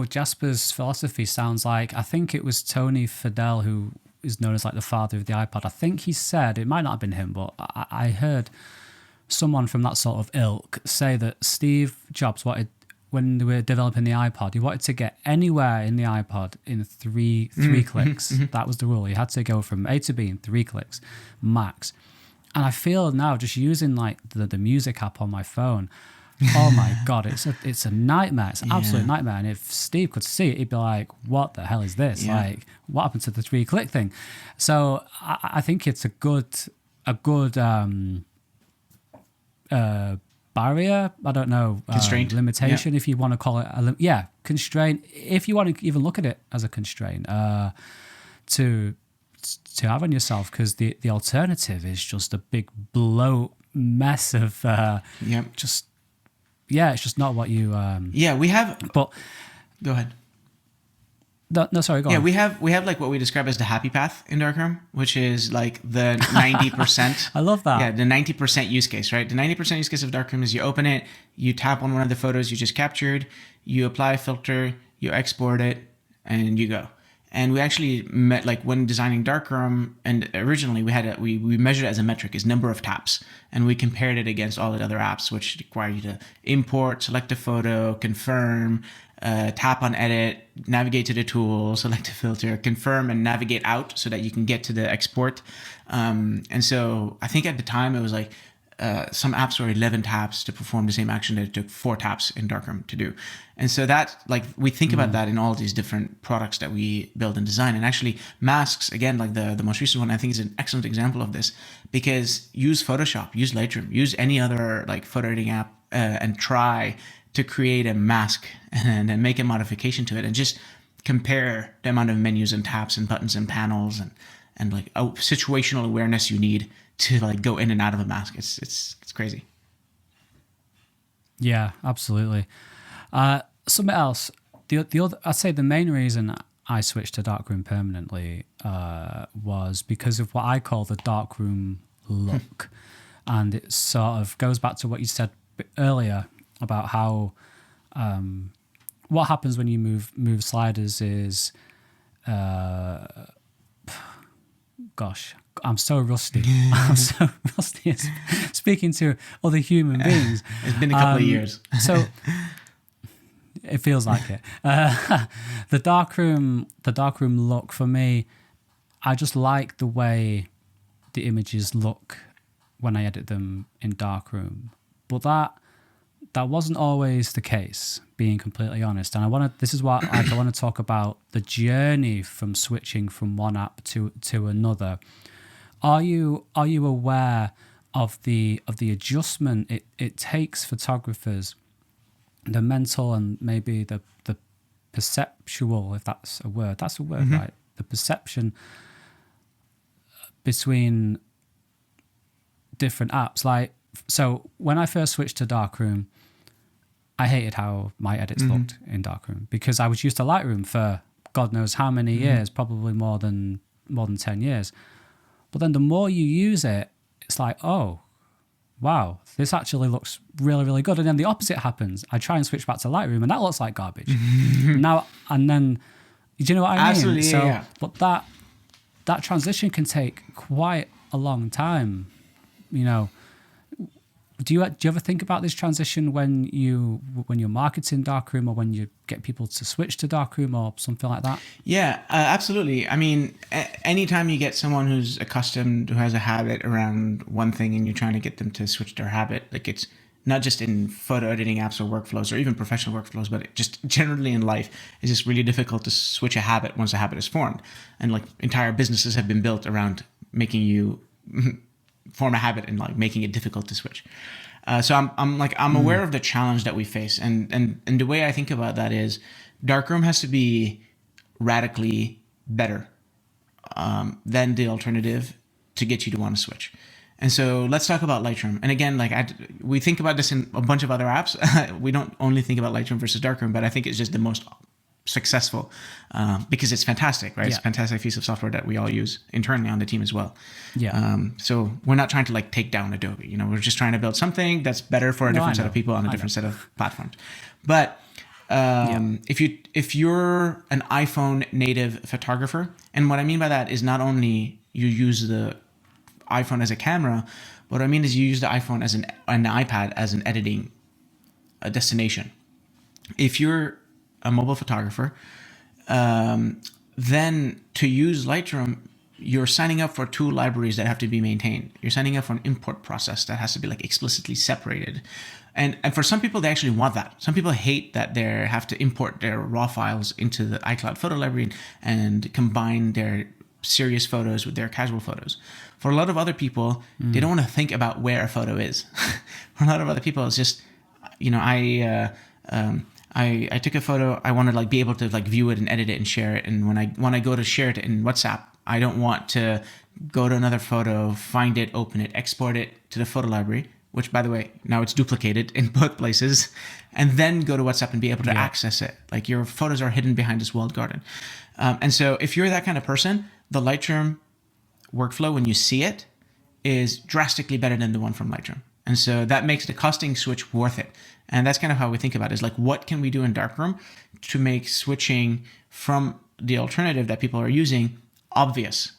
S1: Jasper's philosophy sounds like, I think it was Tony Fadell, who is known as like the father of the iPod. I think he said, it might not have been him, but I heard someone from that sort of ilk say that Steve Jobs wanted, when they were developing the iPod, he wanted to get anywhere in the iPod in three clicks. That was the rule. You had to go from A to B in 3 clicks, max. And I feel now, just using like the music app on my phone, oh my God, it's a nightmare. It's an absolute nightmare. And if Steve could see it, he'd be like, what the hell is this?
S2: Yeah.
S1: Like, what happened to the 3-click thing? So I think it's a good barrier. I don't know.
S2: Constraint.
S1: Limitation, if you want to call it. Constraint. If you want to even look at it as a constraint to have on yourself, because the alternative is just a big bloat mess of just... Yeah, it's just not what you...
S2: we have...
S1: But...
S2: Go ahead.
S1: No, sorry, go on.
S2: Yeah, we have like what we describe as the happy path in Darkroom, which is like the 90%.
S1: I love that.
S2: Yeah, the 90% use case, right? The 90% use case of Darkroom is you open it, you tap on one of the photos you just captured, you apply a filter, you export it, and you go. And we actually met, like when designing Darkroom, and originally we measured it as a metric, is number of taps. And we compared it against all the other apps, which require you to import, select a photo, confirm, tap on edit, navigate to the tool, select a filter, confirm, and navigate out so that you can get to the export. And so I think at the time it was like some apps are 11 taps to perform the same action that it took 4 taps in Darkroom to do. And so that, like, we think about that in all these different products that we build and design. And actually masks, again, like the most recent one, I think is an excellent example of this, because use Photoshop, use Lightroom, use any other like photo editing app and try to create a mask and then make a modification to it, and just compare the amount of menus and taps and buttons and panels and like situational awareness you need to like go in and out of a mask. It's crazy.
S1: Yeah, absolutely. Something else. The other, I'd say the main reason I switched to Darkroom permanently was because of what I call the Darkroom look, and it sort of goes back to what you said earlier about how what happens when you move sliders is, gosh, I'm so rusty. I'm so rusty at speaking to other human beings.
S2: It's been a couple of years.
S1: So it feels like it. The darkroom look for me, I just like the way the images look when I edit them in Darkroom. But that wasn't always the case, being completely honest. And this is what I want to talk about, the journey from switching from one app to another. Are you aware of the adjustment it takes photographers, the mental and maybe the perceptual, if that's a word, right? The perception between different apps. Like, so when I first switched to Darkroom, I hated how my edits looked in Darkroom, because I was used to Lightroom for God knows how many years, probably more than 10 years. But then the more you use it, it's like, oh, wow, this actually looks really, really good. And then the opposite happens. I try and switch back to Lightroom, and that looks like garbage. Now and then, do you know what I mean?
S2: Absolutely,
S1: so,
S2: yeah.
S1: But that transition can take quite a long time. You know, do you ever think about this transition when you're marketing Darkroom, or when you get people to switch to Darkroom or something like that?
S2: Yeah, absolutely. I mean, anytime you get someone who has a habit around one thing, and you're trying to get them to switch their habit, like, it's not just in photo editing apps or workflows or even professional workflows, but just generally in life, it's just really difficult to switch a habit once a habit is formed. And like, entire businesses have been built around making you form a habit and like making it difficult to switch. So I'm aware of the challenge that we face, and the way I think about that is Darkroom has to be radically better than the alternative to get you to want to switch. And so let's talk about Lightroom. And again, like we think about this in a bunch of other apps. We don't only think about Lightroom versus Darkroom, but I think it's just the most successful because it's fantastic, right?
S1: Yeah.
S2: It's a fantastic piece of software that we all use internally on the team as well.
S1: Yeah.
S2: So we're not trying to like take down Adobe. You know, we're just trying to build something that's better for a different set of people on a different set of platforms. But if you're an iPhone native photographer, and what I mean by that is not only you use the iPhone as a camera, what I mean is you use the iPhone as an iPad as an editing destination. If you're a mobile photographer, then to use Lightroom, you're signing up for 2 libraries that have to be maintained. You're signing up for an import process that has to be like explicitly separated. And for some people, they actually want that. Some people hate that they have to import their raw files into the iCloud photo library and combine their serious photos with their casual photos. For a lot of other people, they don't want to think about where a photo is. For a lot of other people, it's just, you know, I took a photo. I want to like be able to like view it and edit it and share it. And when I go to share it in WhatsApp, I don't want to go to another photo, find it, open it, export it to the photo library, which by the way, now it's duplicated in both places, and then go to WhatsApp and be able to access it. Like, your photos are hidden behind this walled garden. And so if you're that kind of person, the Lightroom workflow, when you see it, is drastically better than the one from Lightroom. And so that makes the costing switch worth it. And that's kind of how we think about it, is like, what can we do in Darkroom to make switching from the alternative that people are using obvious?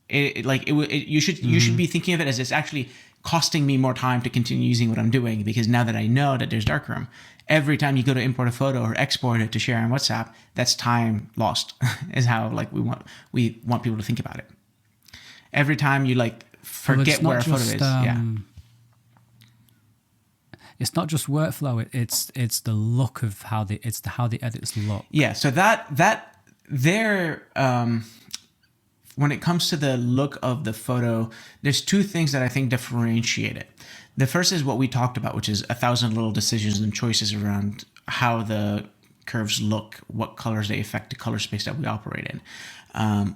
S2: You should be thinking of it as, it's actually costing me more time to continue using what I'm doing, because now that I know that there's Darkroom, every time you go to import a photo or export it to share on WhatsApp, that's time lost. Is how like we want people to think about it. Every time you like forget where a photo is,
S1: it's not just workflow. It's the look of how the edits look.
S2: Yeah. So that there. When it comes to the look of the photo, there's two things that I think differentiate it. The first is what we talked about, which is 1,000 little decisions and choices around how the curves look, what colors they affect the color space that we operate in.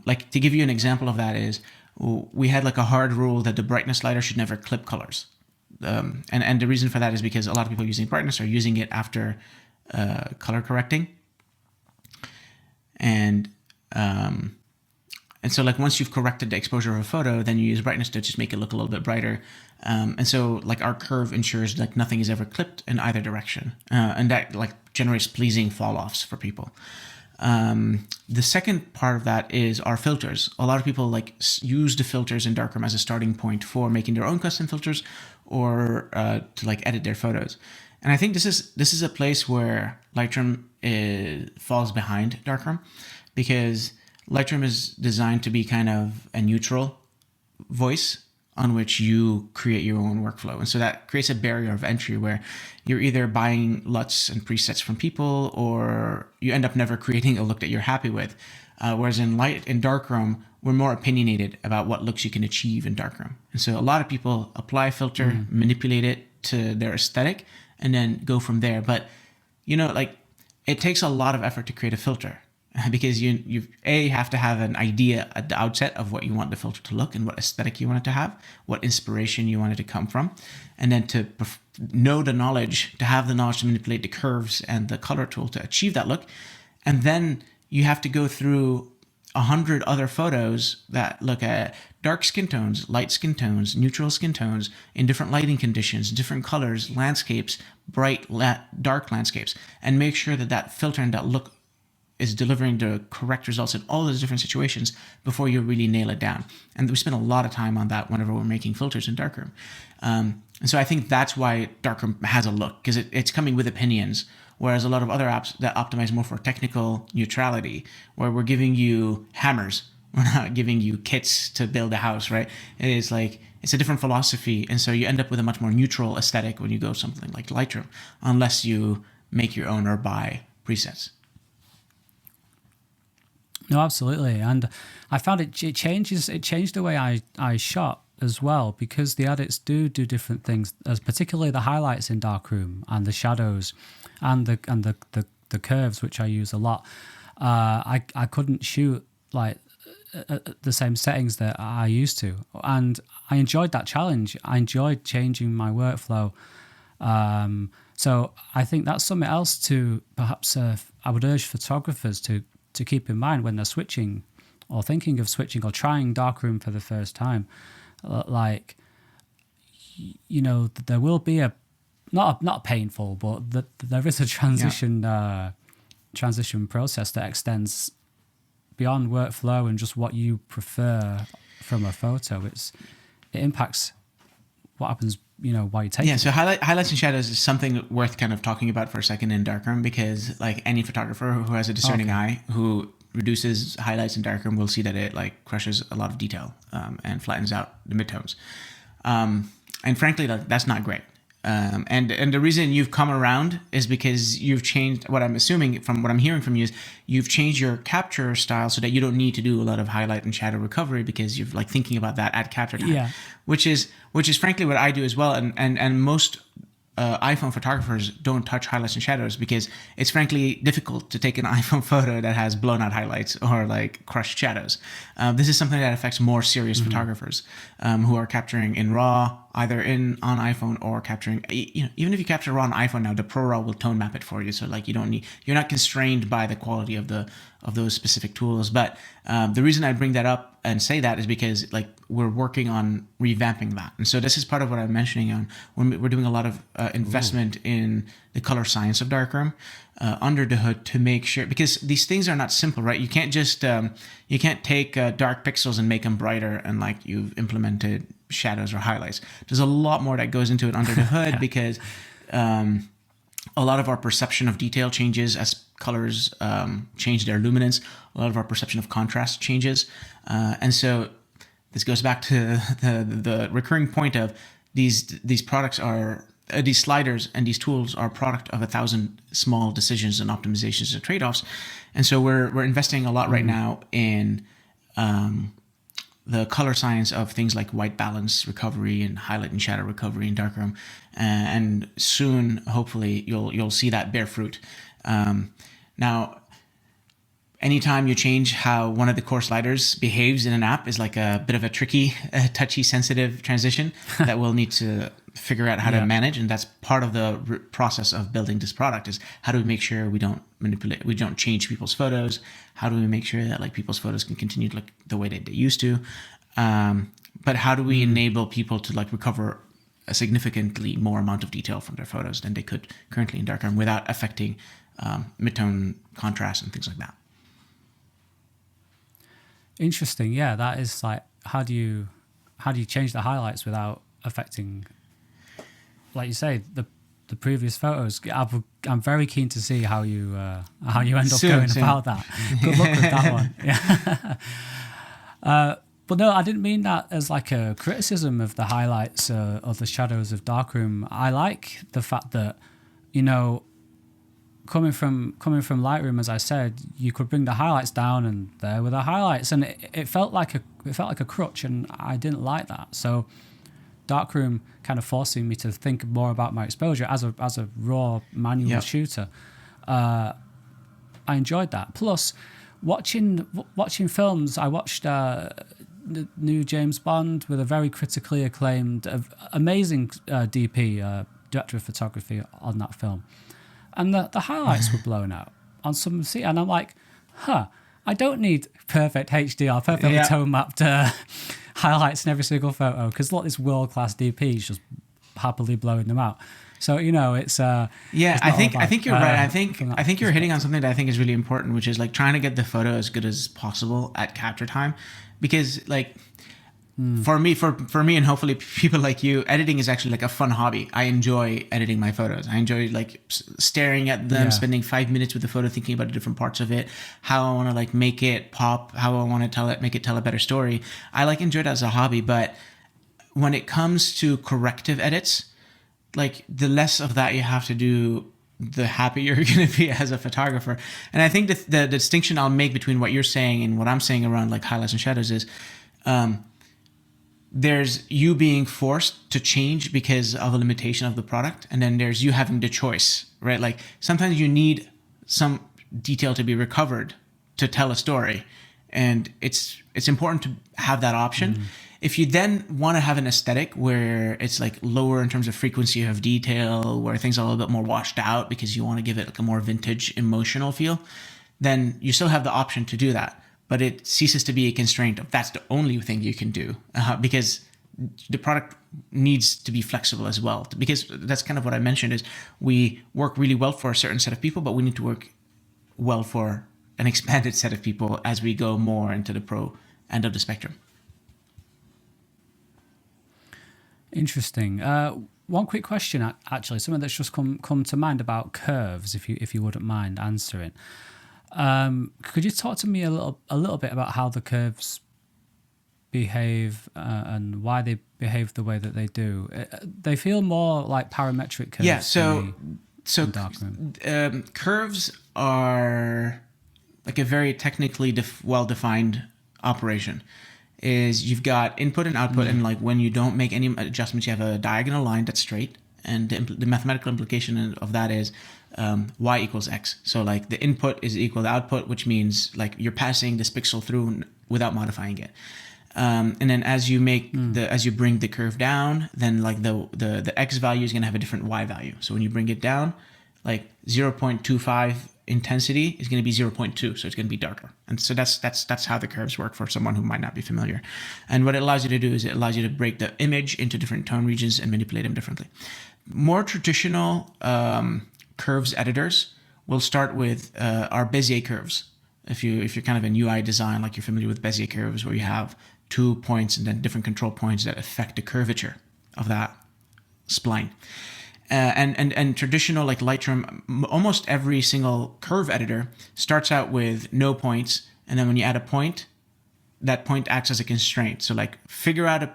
S2: Like to give you an example of that is we had like a hard rule that the brightness slider should never clip colors. And the reason for that is because a lot of people using brightness are using it after color correcting. And so like once you've corrected the exposure of a photo, then you use brightness to just make it look a little bit brighter. And so like our curve ensures like nothing is ever clipped in either direction. And that like generates pleasing fall offs for people. The second part of that is our filters. A lot of people like use the filters in Darkroom as a starting point for making their own custom filters or to like edit their photos. And I think this is a place where Lightroom falls behind Darkroom, because Lightroom is designed to be kind of a neutral voice on which you create your own workflow. And so that creates a barrier of entry where you're either buying LUTs and presets from people, or you end up never creating a look that you're happy with. Whereas in Darkroom, we're more opinionated about what looks you can achieve in Darkroom. And so a lot of people apply a filter, manipulate it to their aesthetic, and then go from there. But, you know, like it takes a lot of effort to create a filter. Because you have to have an idea at the outset of what you want the filter to look and what aesthetic you want it to have, what inspiration you want it to come from, and then to know the knowledge, to have the knowledge to manipulate the curves and the color tool to achieve that look. And then you have to go through 100 other photos that look at dark skin tones, light skin tones, neutral skin tones in different lighting conditions, different colors, landscapes, dark landscapes, and make sure that filter and that look is delivering the correct results in all those different situations before you really nail it down. And we spend a lot of time on that whenever we're making filters in Darkroom. And so I think that's why Darkroom has a look, because it's coming with opinions, whereas a lot of other apps that optimize more for technical neutrality, where we're giving you hammers, we're not giving you kits to build a house, right? It's a different philosophy. And so you end up with a much more neutral aesthetic when you go something like Lightroom, unless you make your own or buy presets.
S1: No, absolutely. And I found it changed the way I shot as well, because the edits do different things, as particularly the highlights in Darkroom and the shadows and the curves, which I use a lot. I couldn't shoot like the same settings that I used to, and I enjoyed that challenge. I enjoyed changing my workflow. So I think that's something else to perhaps I would urge photographers to keep in mind when they're switching or thinking of switching or trying Darkroom for the first time. Like, you know, there will be not painful, but there is a transition process that extends beyond workflow and just what you prefer from a photo. It impacts what happens, you know, while you take it.
S2: Yeah, so highlights and shadows is something worth kind of talking about for a second in Darkroom, because like any photographer who has a discerning eye who reduces highlights in Darkroom will see that it like crushes a lot of detail and flattens out the midtones. And frankly, that's not great. And the reason you've come around is because you've changed, what I'm assuming from what I'm hearing from you is you've changed your capture style so that you don't need to do a lot of highlight and shadow recovery, because you're like thinking about that at capture time, which is frankly what I do as well. And most iPhone photographers don't touch highlights and shadows because it's frankly difficult to take an iPhone photo that has blown out highlights or like crushed shadows. This is something that affects more serious photographers who are capturing in RAW, either on iPhone or capturing, you know, even if you capture RAW on iPhone now, the ProRAW will tone map it for you. So like you're not constrained by the quality of those specific tools. But the reason I bring that up and say that is because like we're working on revamping that. And so this is part of what I'm mentioning on when we're doing a lot of investment in the color science of Darkroom under the hood to make sure, because these things are not simple, right? You can't just, you can't take dark pixels and make them brighter and like you've implemented shadows or highlights. There's a lot more that goes into it under the hood because a lot of our perception of detail changes as colors change their luminance. A lot of our perception of contrast changes. And so this goes back to the recurring point of these products are these sliders and these tools are a product of 1,000 small decisions and optimizations and trade-offs. And so we're investing a lot right now in the color science of things like white balance recovery and highlight and shadow recovery in Darkroom. And soon, hopefully, you'll see that bear fruit. Now, anytime you change how one of the core sliders behaves in an app is like a bit of a tricky, touchy, sensitive transition that we'll need to figure out how to manage. And that's part of the process of building this product is how do we make sure we don't manipulate, we don't change people's photos? How do we make sure that like people's photos can continue to look the way that they used to? But how do we enable people to like recover a significantly more amount of detail from their photos than they could currently in Darkroom without affecting midtone contrast and things like that?
S1: Interesting. Yeah, that is like how do you change the highlights without affecting, like you say, the previous photos? I'm very keen to see how you end up going about that. Good luck with that one. Yeah. But no, I didn't mean that as like a criticism of the highlights or the shadows of Darkroom. I like the fact that, you know, coming from Lightroom, as I said, you could bring the highlights down and there were the highlights, and it felt like a crutch, and I didn't like that. So Darkroom kind of forcing me to think more about my exposure as a raw manual shooter. I enjoyed that. Plus, watching films, I watched the new James Bond with a very critically acclaimed, amazing DP, director of photography on that film. And the highlights were blown out on some scene. And I'm like, I don't need perfect HDR, perfectly tone mapped highlights in every single photo, because look, this world-class DP is just happily blowing them out. So, you know, it's
S2: I think you're right. I think you're hitting on something that I think is really important, which is like trying to get the photo as good as possible at capture time, because like for me and hopefully people like you, editing is actually like a fun hobby. I enjoy editing my photos. I enjoy like staring at them, spending 5 minutes with the photo, thinking about the different parts of it, how I want to like make it pop, how I want to make it tell a better story. I like enjoy it as a hobby, but when it comes to corrective edits, like the less of that you have to do, the happier you're going to be as a photographer. And I think the distinction I'll make between what you're saying and what I'm saying around like highlights and shadows is there's you being forced to change because of a limitation of the product, and then there's you having the choice, right? Like sometimes you need some detail to be recovered to tell a story, and it's important to have that option. If you then want to have an aesthetic where it's like lower in terms of frequency of detail, where things are a little bit more washed out because you want to give it like a more vintage emotional feel, then you still have the option to do that. But it ceases to be a constraint of that's the only thing you can do, because the product needs to be flexible as well. Because that's kind of what I mentioned is we work really well for a certain set of people, but we need to work well for an expanded set of people as we go more into the pro end of the spectrum.
S1: Interesting. One quick question, actually, something that's just come to mind about curves, if you wouldn't mind answering. Could you talk to me a little bit about how the curves behave and why they behave the way that they do? They feel more like parametric curves.
S2: Yeah. So curves are like a very technically well-defined operation. Is you've got input and output, and like when you don't make any adjustments, you have a diagonal line that's straight, and the mathematical implication of that is y equals x. So like the input is equal to output, which means like you're passing this pixel through without modifying it. And then as you make as you bring the curve down, then like the x value is going to have a different y value. So when you bring it down, like 0.25 intensity is going to be 0.2, so it's going to be darker. And so that's how the curves work for someone who might not be familiar. And what it allows you to do is it allows you to break the image into different tone regions and manipulate them differently. More traditional curves editors will start with our Bezier curves. If you're kind of in UI design, like you're familiar with Bezier curves, where you have 2 points and then different control points that affect the curvature of that spline. And traditional like Lightroom, almost every single curve editor starts out with no points, and then when you add a point, that point acts as a constraint. So like figure out a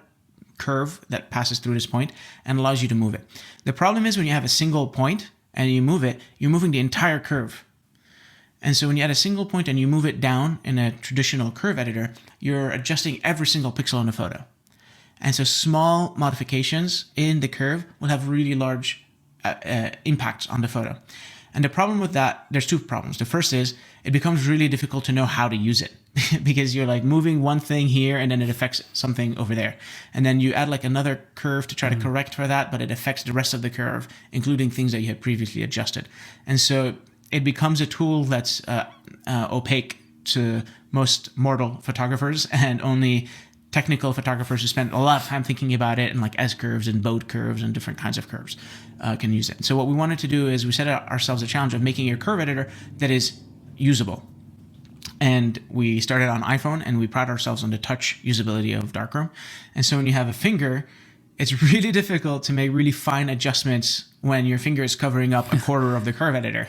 S2: curve that passes through this point and allows you to move it. The problem is when you have a single point and you move it, you're moving the entire curve. And so when you add a single point and you move it down in a traditional curve editor, you're adjusting every single pixel in the photo. And so small modifications in the curve will have really large impacts on the photo. And the problem with that, there's two problems. The first is it becomes really difficult to know how to use it because you're like moving one thing here and then it affects something over there. And then you add like another curve to try to correct for that, but it affects the rest of the curve, including things that you had previously adjusted. And so it becomes a tool that's opaque to most mortal photographers, and only technical photographers who spend a lot of time thinking about it and like S-curves and boat curves and different kinds of curves can use it. So what we wanted to do is we set ourselves a challenge of making a curve editor that is usable. And we started on iPhone, and we pride ourselves on the touch usability of Darkroom. And so when you have a finger, it's really difficult to make really fine adjustments when your finger is covering up a quarter of the curve editor.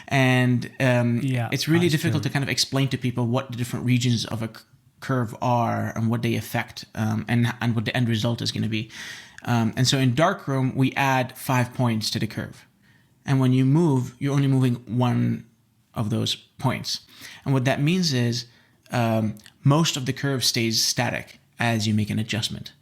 S2: And it's really difficult to kind of explain to people what the different regions of a curve are and what they affect, and what the end result is going to be. And so in Darkroom, we add 5 points to the curve. And when you move, you're only moving one of those points. And what that means is most of the curve stays static as you make an adjustment.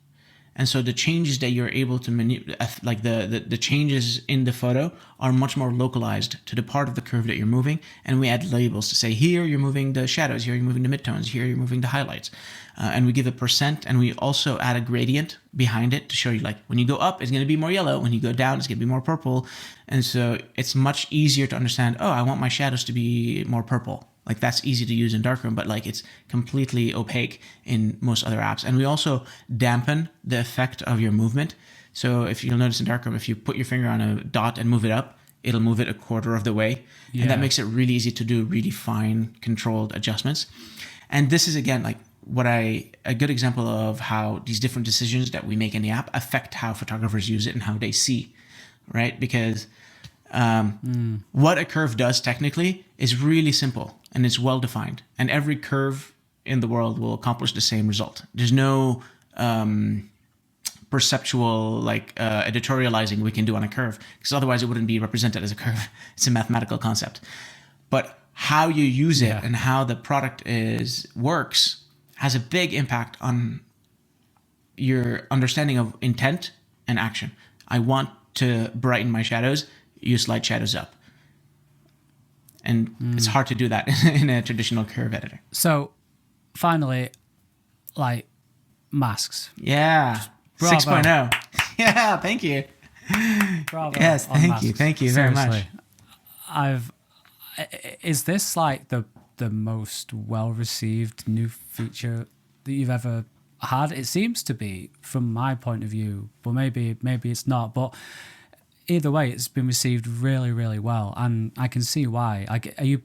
S2: And so the changes that you're able to manipulate, like the changes in the photo, are much more localized to the part of the curve that you're moving. And we add labels to say, here you're moving the shadows, here you're moving the midtones, here you're moving the highlights. And we give a percent, and we also add a gradient behind it to show you, like, when you go up, it's going to be more yellow. When you go down, it's going to be more purple. And so it's much easier to understand, oh, I want my shadows to be more purple. Like, that's easy to use in Darkroom, but like it's completely opaque in most other apps. And we also dampen the effect of your movement. So if you'll notice in Darkroom, if you put your finger on a dot and move it up, it'll move it a quarter of the way. Yeah. And that makes it really easy to do really fine controlled adjustments. And this is, again, like a good example of how these different decisions that we make in the app affect how photographers use it and how they see, right? Because what a curve does technically is really simple and it's well defined, and every curve in the world will accomplish the same result. There's no perceptual editorializing we can do on a curve, because otherwise it wouldn't be represented as a curve. It's a mathematical concept. But how you use it and how the product works has a big impact on your understanding of intent and action. I want to brighten my shadows, you slide shadows up. And it's hard to do that in a traditional curve editor.
S1: So finally, like masks.
S2: Yeah.
S1: Bravo.
S2: 6.0. Yeah, thank you.
S1: Bravo.
S2: Yes, thank you. Thank you very
S1: Seriously.
S2: much.
S1: Is this like the most well-received new feature that you've ever had? It seems to be, from my point of view, but maybe it's not. But either way, it's been received really, really well, and I can see why. Are you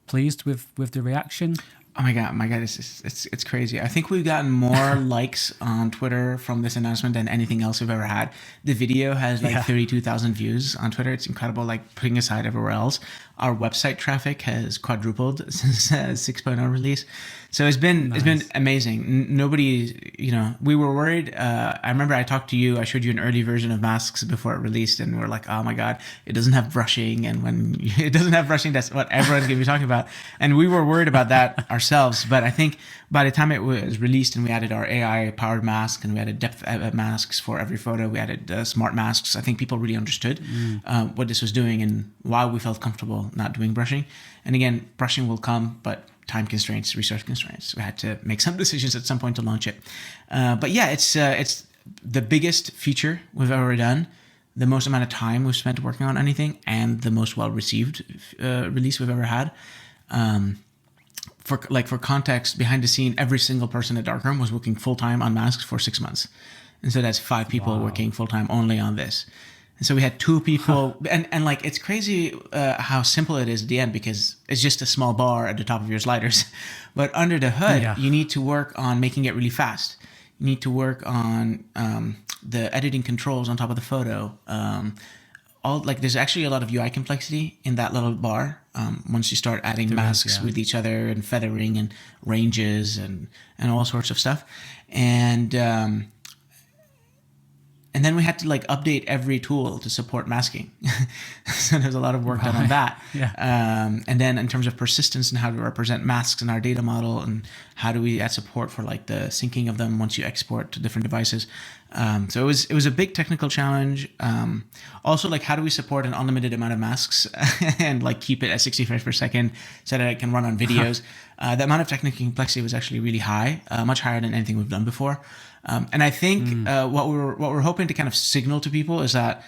S1: pleased with the reaction?
S2: Oh my god, it's crazy. I think we've gotten more likes on Twitter from this announcement than anything else we've ever had. The video has 32,000 views on Twitter. It's incredible, like putting aside everywhere else. Our website traffic has quadrupled since 6.0 release. So it's been amazing. Nobody, we were worried. I remember I talked to you. I showed you an early version of masks before it released, and we're like, oh my god, it doesn't have brushing. And when it doesn't have brushing, that's what everyone's gonna be talking about. And we were worried about that ourselves. But I think by the time it was released and we added our AI-powered mask and we added depth masks for every photo, we added smart masks, I think people really understood what this was doing and why we felt comfortable not doing brushing. And again, brushing will come, but time constraints, resource constraints. We had to make some decisions at some point to launch it. But yeah, it's the biggest feature we've ever done, the most amount of time we've spent working on anything, and the most well-received release we've ever had. For context, behind the scene, every single person at Darkroom was working full-time on masks for 6 months. And so that's 5 people working full-time only on this. And so we had 2 people, and like, it's crazy how simple it is at the end, because it's just a small bar at the top of your sliders. But under the hood, you need to work on making it really fast. You need to work on the editing controls on top of the photo. There's actually a lot of UI complexity in that little bar. Once you start adding masks with each other and feathering and ranges and all sorts of stuff. And and then we had to like update every tool to support masking. So there's a lot of work done on that.
S1: Yeah.
S2: And then in terms of persistence and how to represent masks in our data model, and how do we add support for like the syncing of them once you export to different devices. So it was a big technical challenge. Also, like, how do we support an unlimited amount of masks and like keep it at 60 frames per second so that it can run on videos? The amount of technical complexity was actually really high, much higher than anything we've done before. And I think what we're hoping to kind of signal to people is that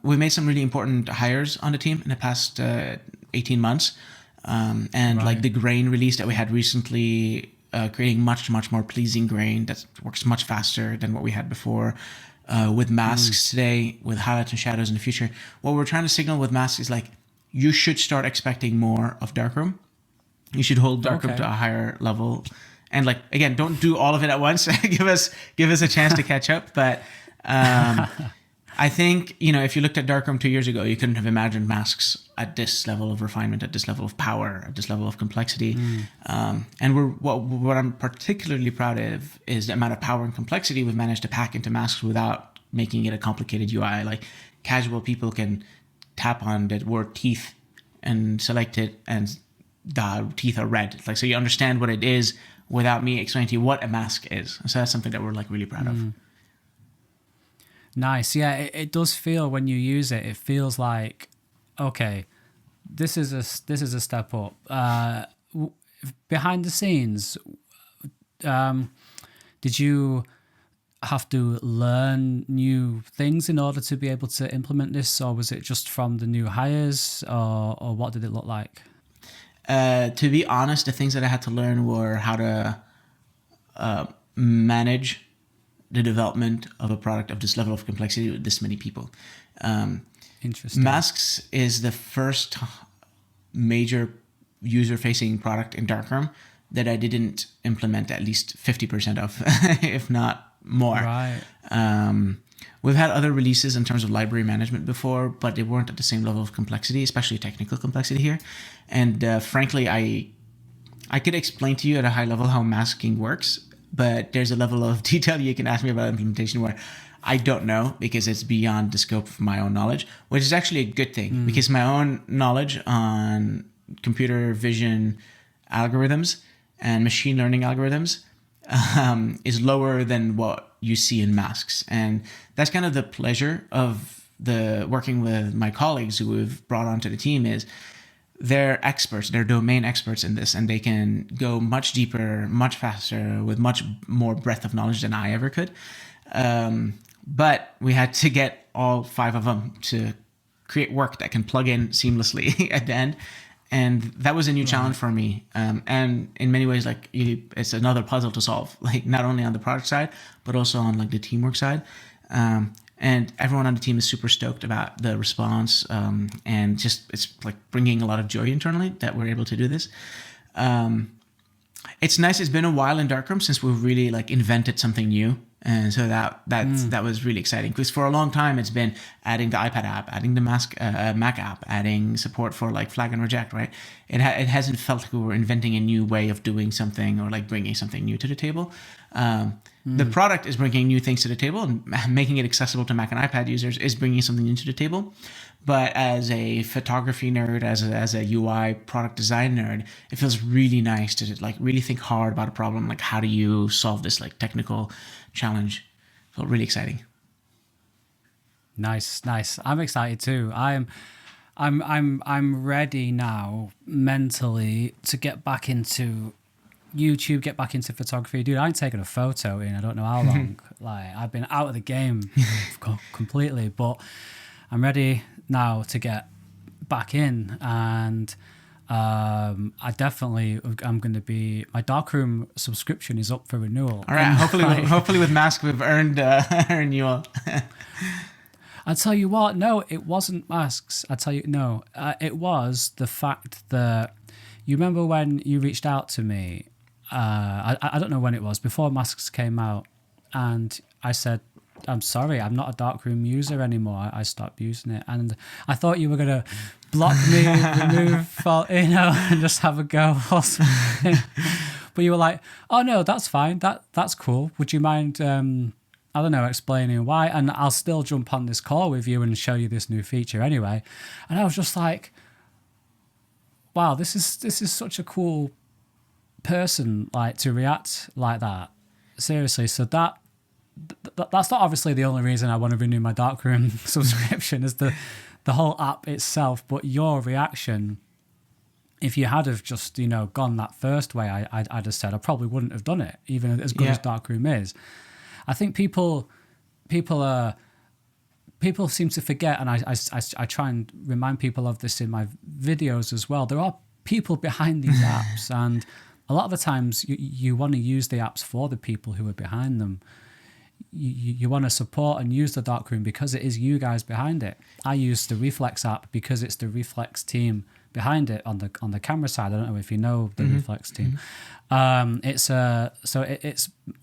S2: we made some really important hires on the team in the past 18 months. And like the grain release that we had recently, creating much more pleasing grain that works much faster than what we had before. With masks today, with highlights and shadows in the future, what we're trying to signal with masks is like, you should start expecting more of Darkroom. You should hold Darkroom to a higher level. And like, again, don't do all of it at once. give us a chance to catch up. But I think, if you looked at Darkroom 2 years ago, you couldn't have imagined masks at this level of refinement, at this level of power, at this level of complexity. And what I'm particularly proud of is the amount of power and complexity we've managed to pack into masks without making it a complicated UI. Like, casual people can tap on the word teeth and select it, and the teeth are red. Like, so you understand what it is without me explaining to you what a mask is. So that's something that we're like really proud of.
S1: Nice. Yeah, it does feel, when you use it, it feels like, okay, this is a step up. Behind the scenes, did you have to learn new things in order to be able to implement this, or was it just from the new hires, or what did it look like?
S2: To be honest, the things that I had to learn were how to manage the development of a product of this level of complexity with this many people.
S1: Interesting.
S2: Masks is the first major user-facing product in Darkroom that I didn't implement at least 50% of, if not more.
S1: Right.
S2: We've had other releases in terms of library management before, but they weren't at the same level of complexity, especially technical complexity here. And frankly, I could explain to you at a high level how masking works, but there's a level of detail you can ask me about implementation where I don't know, because it's beyond the scope of my own knowledge, which is actually a good thing, because my own knowledge on computer vision algorithms and machine learning algorithms is lower than what you see in masks. And that's kind of the pleasure of the working with my colleagues who we've brought onto the team, is they're experts, they're domain experts in this, and they can go much deeper, much faster, with much more breadth of knowledge than I ever could. But we had to get all 5 of them to create work that can plug in seamlessly at the end. And that was a new challenge for me. And in many ways, like, it's another puzzle to solve, like not only on the product side, but also on like the teamwork side. And everyone on the team is super stoked about the response. And just, it's like bringing a lot of joy internally that we're able to do this. It's nice. It's been a while in Darkroom since we've really like invented something new. And so that was really exciting, because for a long time it's been adding the iPad app, adding the Mac app, adding support for like flag and reject, right? It hasn't felt like we were inventing a new way of doing something or like bringing something new to the table. The product is bringing new things to the table, and making it accessible to Mac and iPad users is bringing something new to the table. But as a photography nerd, as a UI product design nerd, it feels really nice to like really think hard about a problem. Like, how do you solve this like technical challenge? It felt really exciting.
S1: Nice. I'm excited too. I'm ready now mentally to get back into YouTube, get back into photography. Dude, I ain't taken a photo in I don't know how long. Like, I've been out of the game completely, but I'm ready now to get back in. And I'm going to be, my Darkroom subscription is up for renewal.
S2: All right, hopefully with Mask we've earned renewal.
S1: I tell you what, no, it wasn't masks. It was the fact that, you remember when you reached out to me, I don't know when it was, before masks came out, and I said, I'm sorry, I'm not a Darkroom user anymore. I stopped using it. And I thought you were going to block me, remove, and just have a go or something. But you were like, oh no, that's fine. That's cool. Would you mind I don't know, explaining why. And I'll still jump on this call with you and show you this new feature anyway. And I was just like, wow, this is such a cool person, like, to react like that. Seriously. So that's not obviously the only reason I want to renew my Darkroom subscription, is the whole app itself, but your reaction. If you had have just, gone that first way, I'd have said, I probably wouldn't have done it, even as good as Darkroom is. I think people seem to forget, and I try and remind people of this in my videos as well. There are people behind these apps, and a lot of the times you want to use the apps for the people who are behind them. You want to support and use the Darkroom because it is you guys behind it. I use the Reflex app because it's the Reflex team behind it on the camera side. I don't know if you know the Reflex team. It's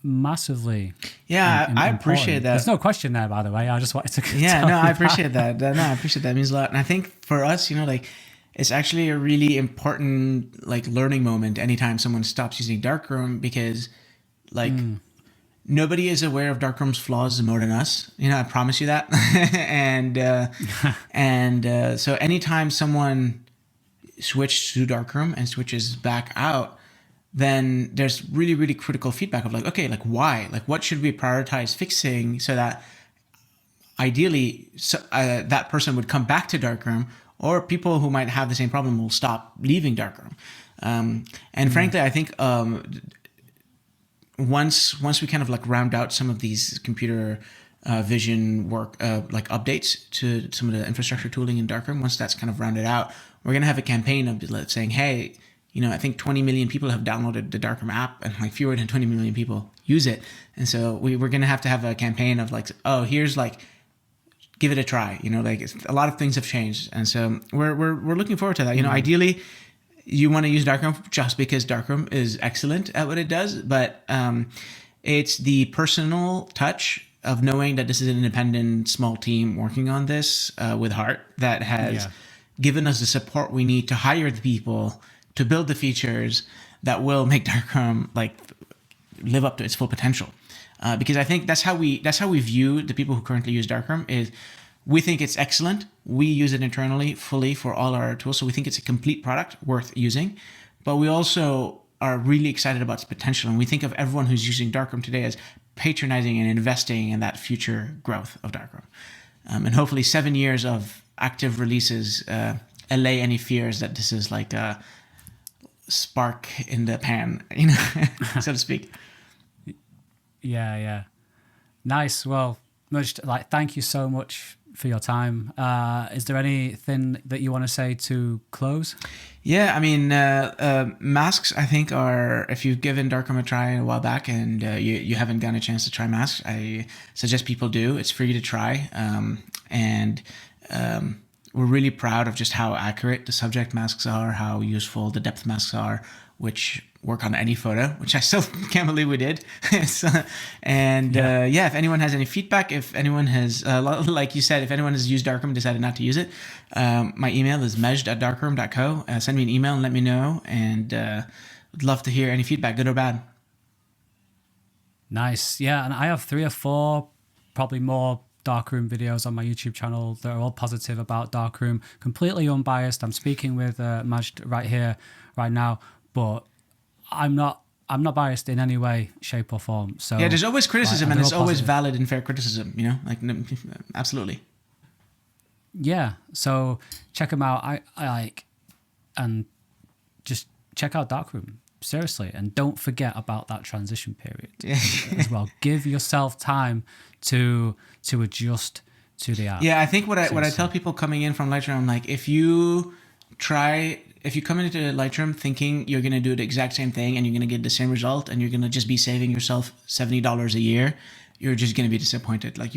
S1: massively
S2: I appreciate that.
S1: There's no question there, by the way. I just wanted to
S2: I appreciate that. No, I appreciate that. It means a lot. And I think for us, like, it's actually a really important, like, learning moment anytime someone stops using Darkroom, because, like, nobody is aware of Darkroom's flaws more than us. I promise you that. So anytime someone switches to Darkroom and switches back out, then there's really, really critical feedback of, like, okay, like, why? Like, what should we prioritize fixing so that ideally that person would come back to Darkroom, or people who might have the same problem will stop leaving Darkroom. And frankly, I think once we kind of, like, round out some of these computer vision work, like, updates to some of the infrastructure tooling in Darkroom, once that's kind of rounded out, we're going to have a campaign of saying, hey, I think 20 million people have downloaded the Darkroom app, and, like, fewer than 20 million people use it. And so we're going to have a campaign of, like, oh, here's, like, give it a try. Like, a lot of things have changed. And so we're looking forward to that. Ideally, you want to use Darkroom just because Darkroom is excellent at what it does, but it's the personal touch of knowing that this is an independent small team working on this with heart that has given us the support we need to hire the people to build the features that will make Darkroom, like, live up to its full potential. Because I think that's how we view the people who currently use Darkroom. Is we think it's excellent. We use it internally fully for all our tools, so we think it's a complete product worth using. But we also are really excited about its potential, and we think of everyone who's using Darkroom today as patronizing and investing in that future growth of Darkroom. And hopefully 7 years of active releases allay any fears that this is like a spark in the pan, so to speak.
S1: Yeah. Nice. Well, thank you so much for your time. Is there anything that you want to say to close?
S2: Yeah, I mean, masks, I think, are, if you've given Darkroom a try a while back and you haven't gotten a chance to try masks, I suggest people do. It's free to try. And we're really proud of just how accurate the subject masks are, how useful the depth masks are, which work on any photo, which I still can't believe we did. If anyone has any feedback, if anyone has, like you said, if anyone has used Darkroom and decided not to use it, my email is majd@darkroom.co. Send me an email and let me know, and would love to hear any feedback, good or bad.
S1: Nice. Yeah, and I have 3 or 4, probably more, Darkroom videos on my YouTube channel that are all positive about Darkroom, completely unbiased. I'm speaking with Majd right here, right now, but I'm not biased in any way, shape, or form. So
S2: yeah, there's always criticism, and it's always valid and fair criticism. Absolutely.
S1: Yeah. So check them out. I like, and just check out Darkroom, seriously, and don't forget about that transition period as well. Give yourself time to adjust to the app.
S2: Yeah, I think what I tell people coming in from Lightroom, like, if you come into Lightroom thinking you're going to do the exact same thing and you're going to get the same result and you're going to just be saving yourself $70 a year, you're just going to be disappointed. Like,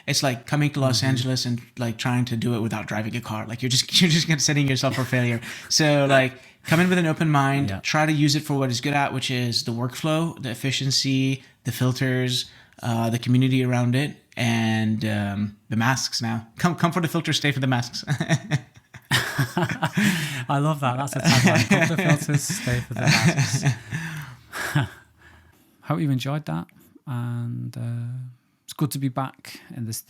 S2: it's like coming to Los Angeles and, like, trying to do it without driving a car. Like, you're just setting yourself for failure. So, like, come in with an open mind, try to use it for what it's good at, which is the workflow, the efficiency, the filters, the community around it, and the masks now. Come for the filters, stay for the masks.
S1: I love that. That's a tagline. Come for the filters, stay for the masks. Hope you've enjoyed that. And it's good to be back. And this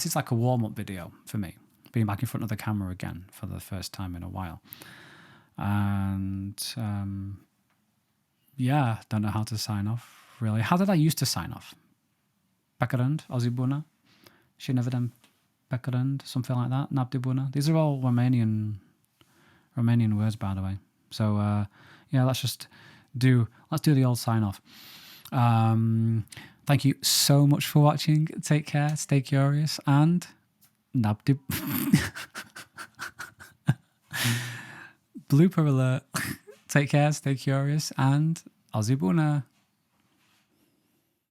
S1: is like a warm-up video for me, being back in front of the camera again for the first time in a while. And yeah, don't know how to sign off, really. How did I used to sign off? Bekarund, Ozibuna, Shinavadem Bekarund, something like that, Nabdibuna. These are all Romanian words, by the way. So yeah, let's do the old sign off. Thank you so much for watching. Take care, stay curious, and Nabdib. Blooper alert. Take care, stay curious, and Ozibuna.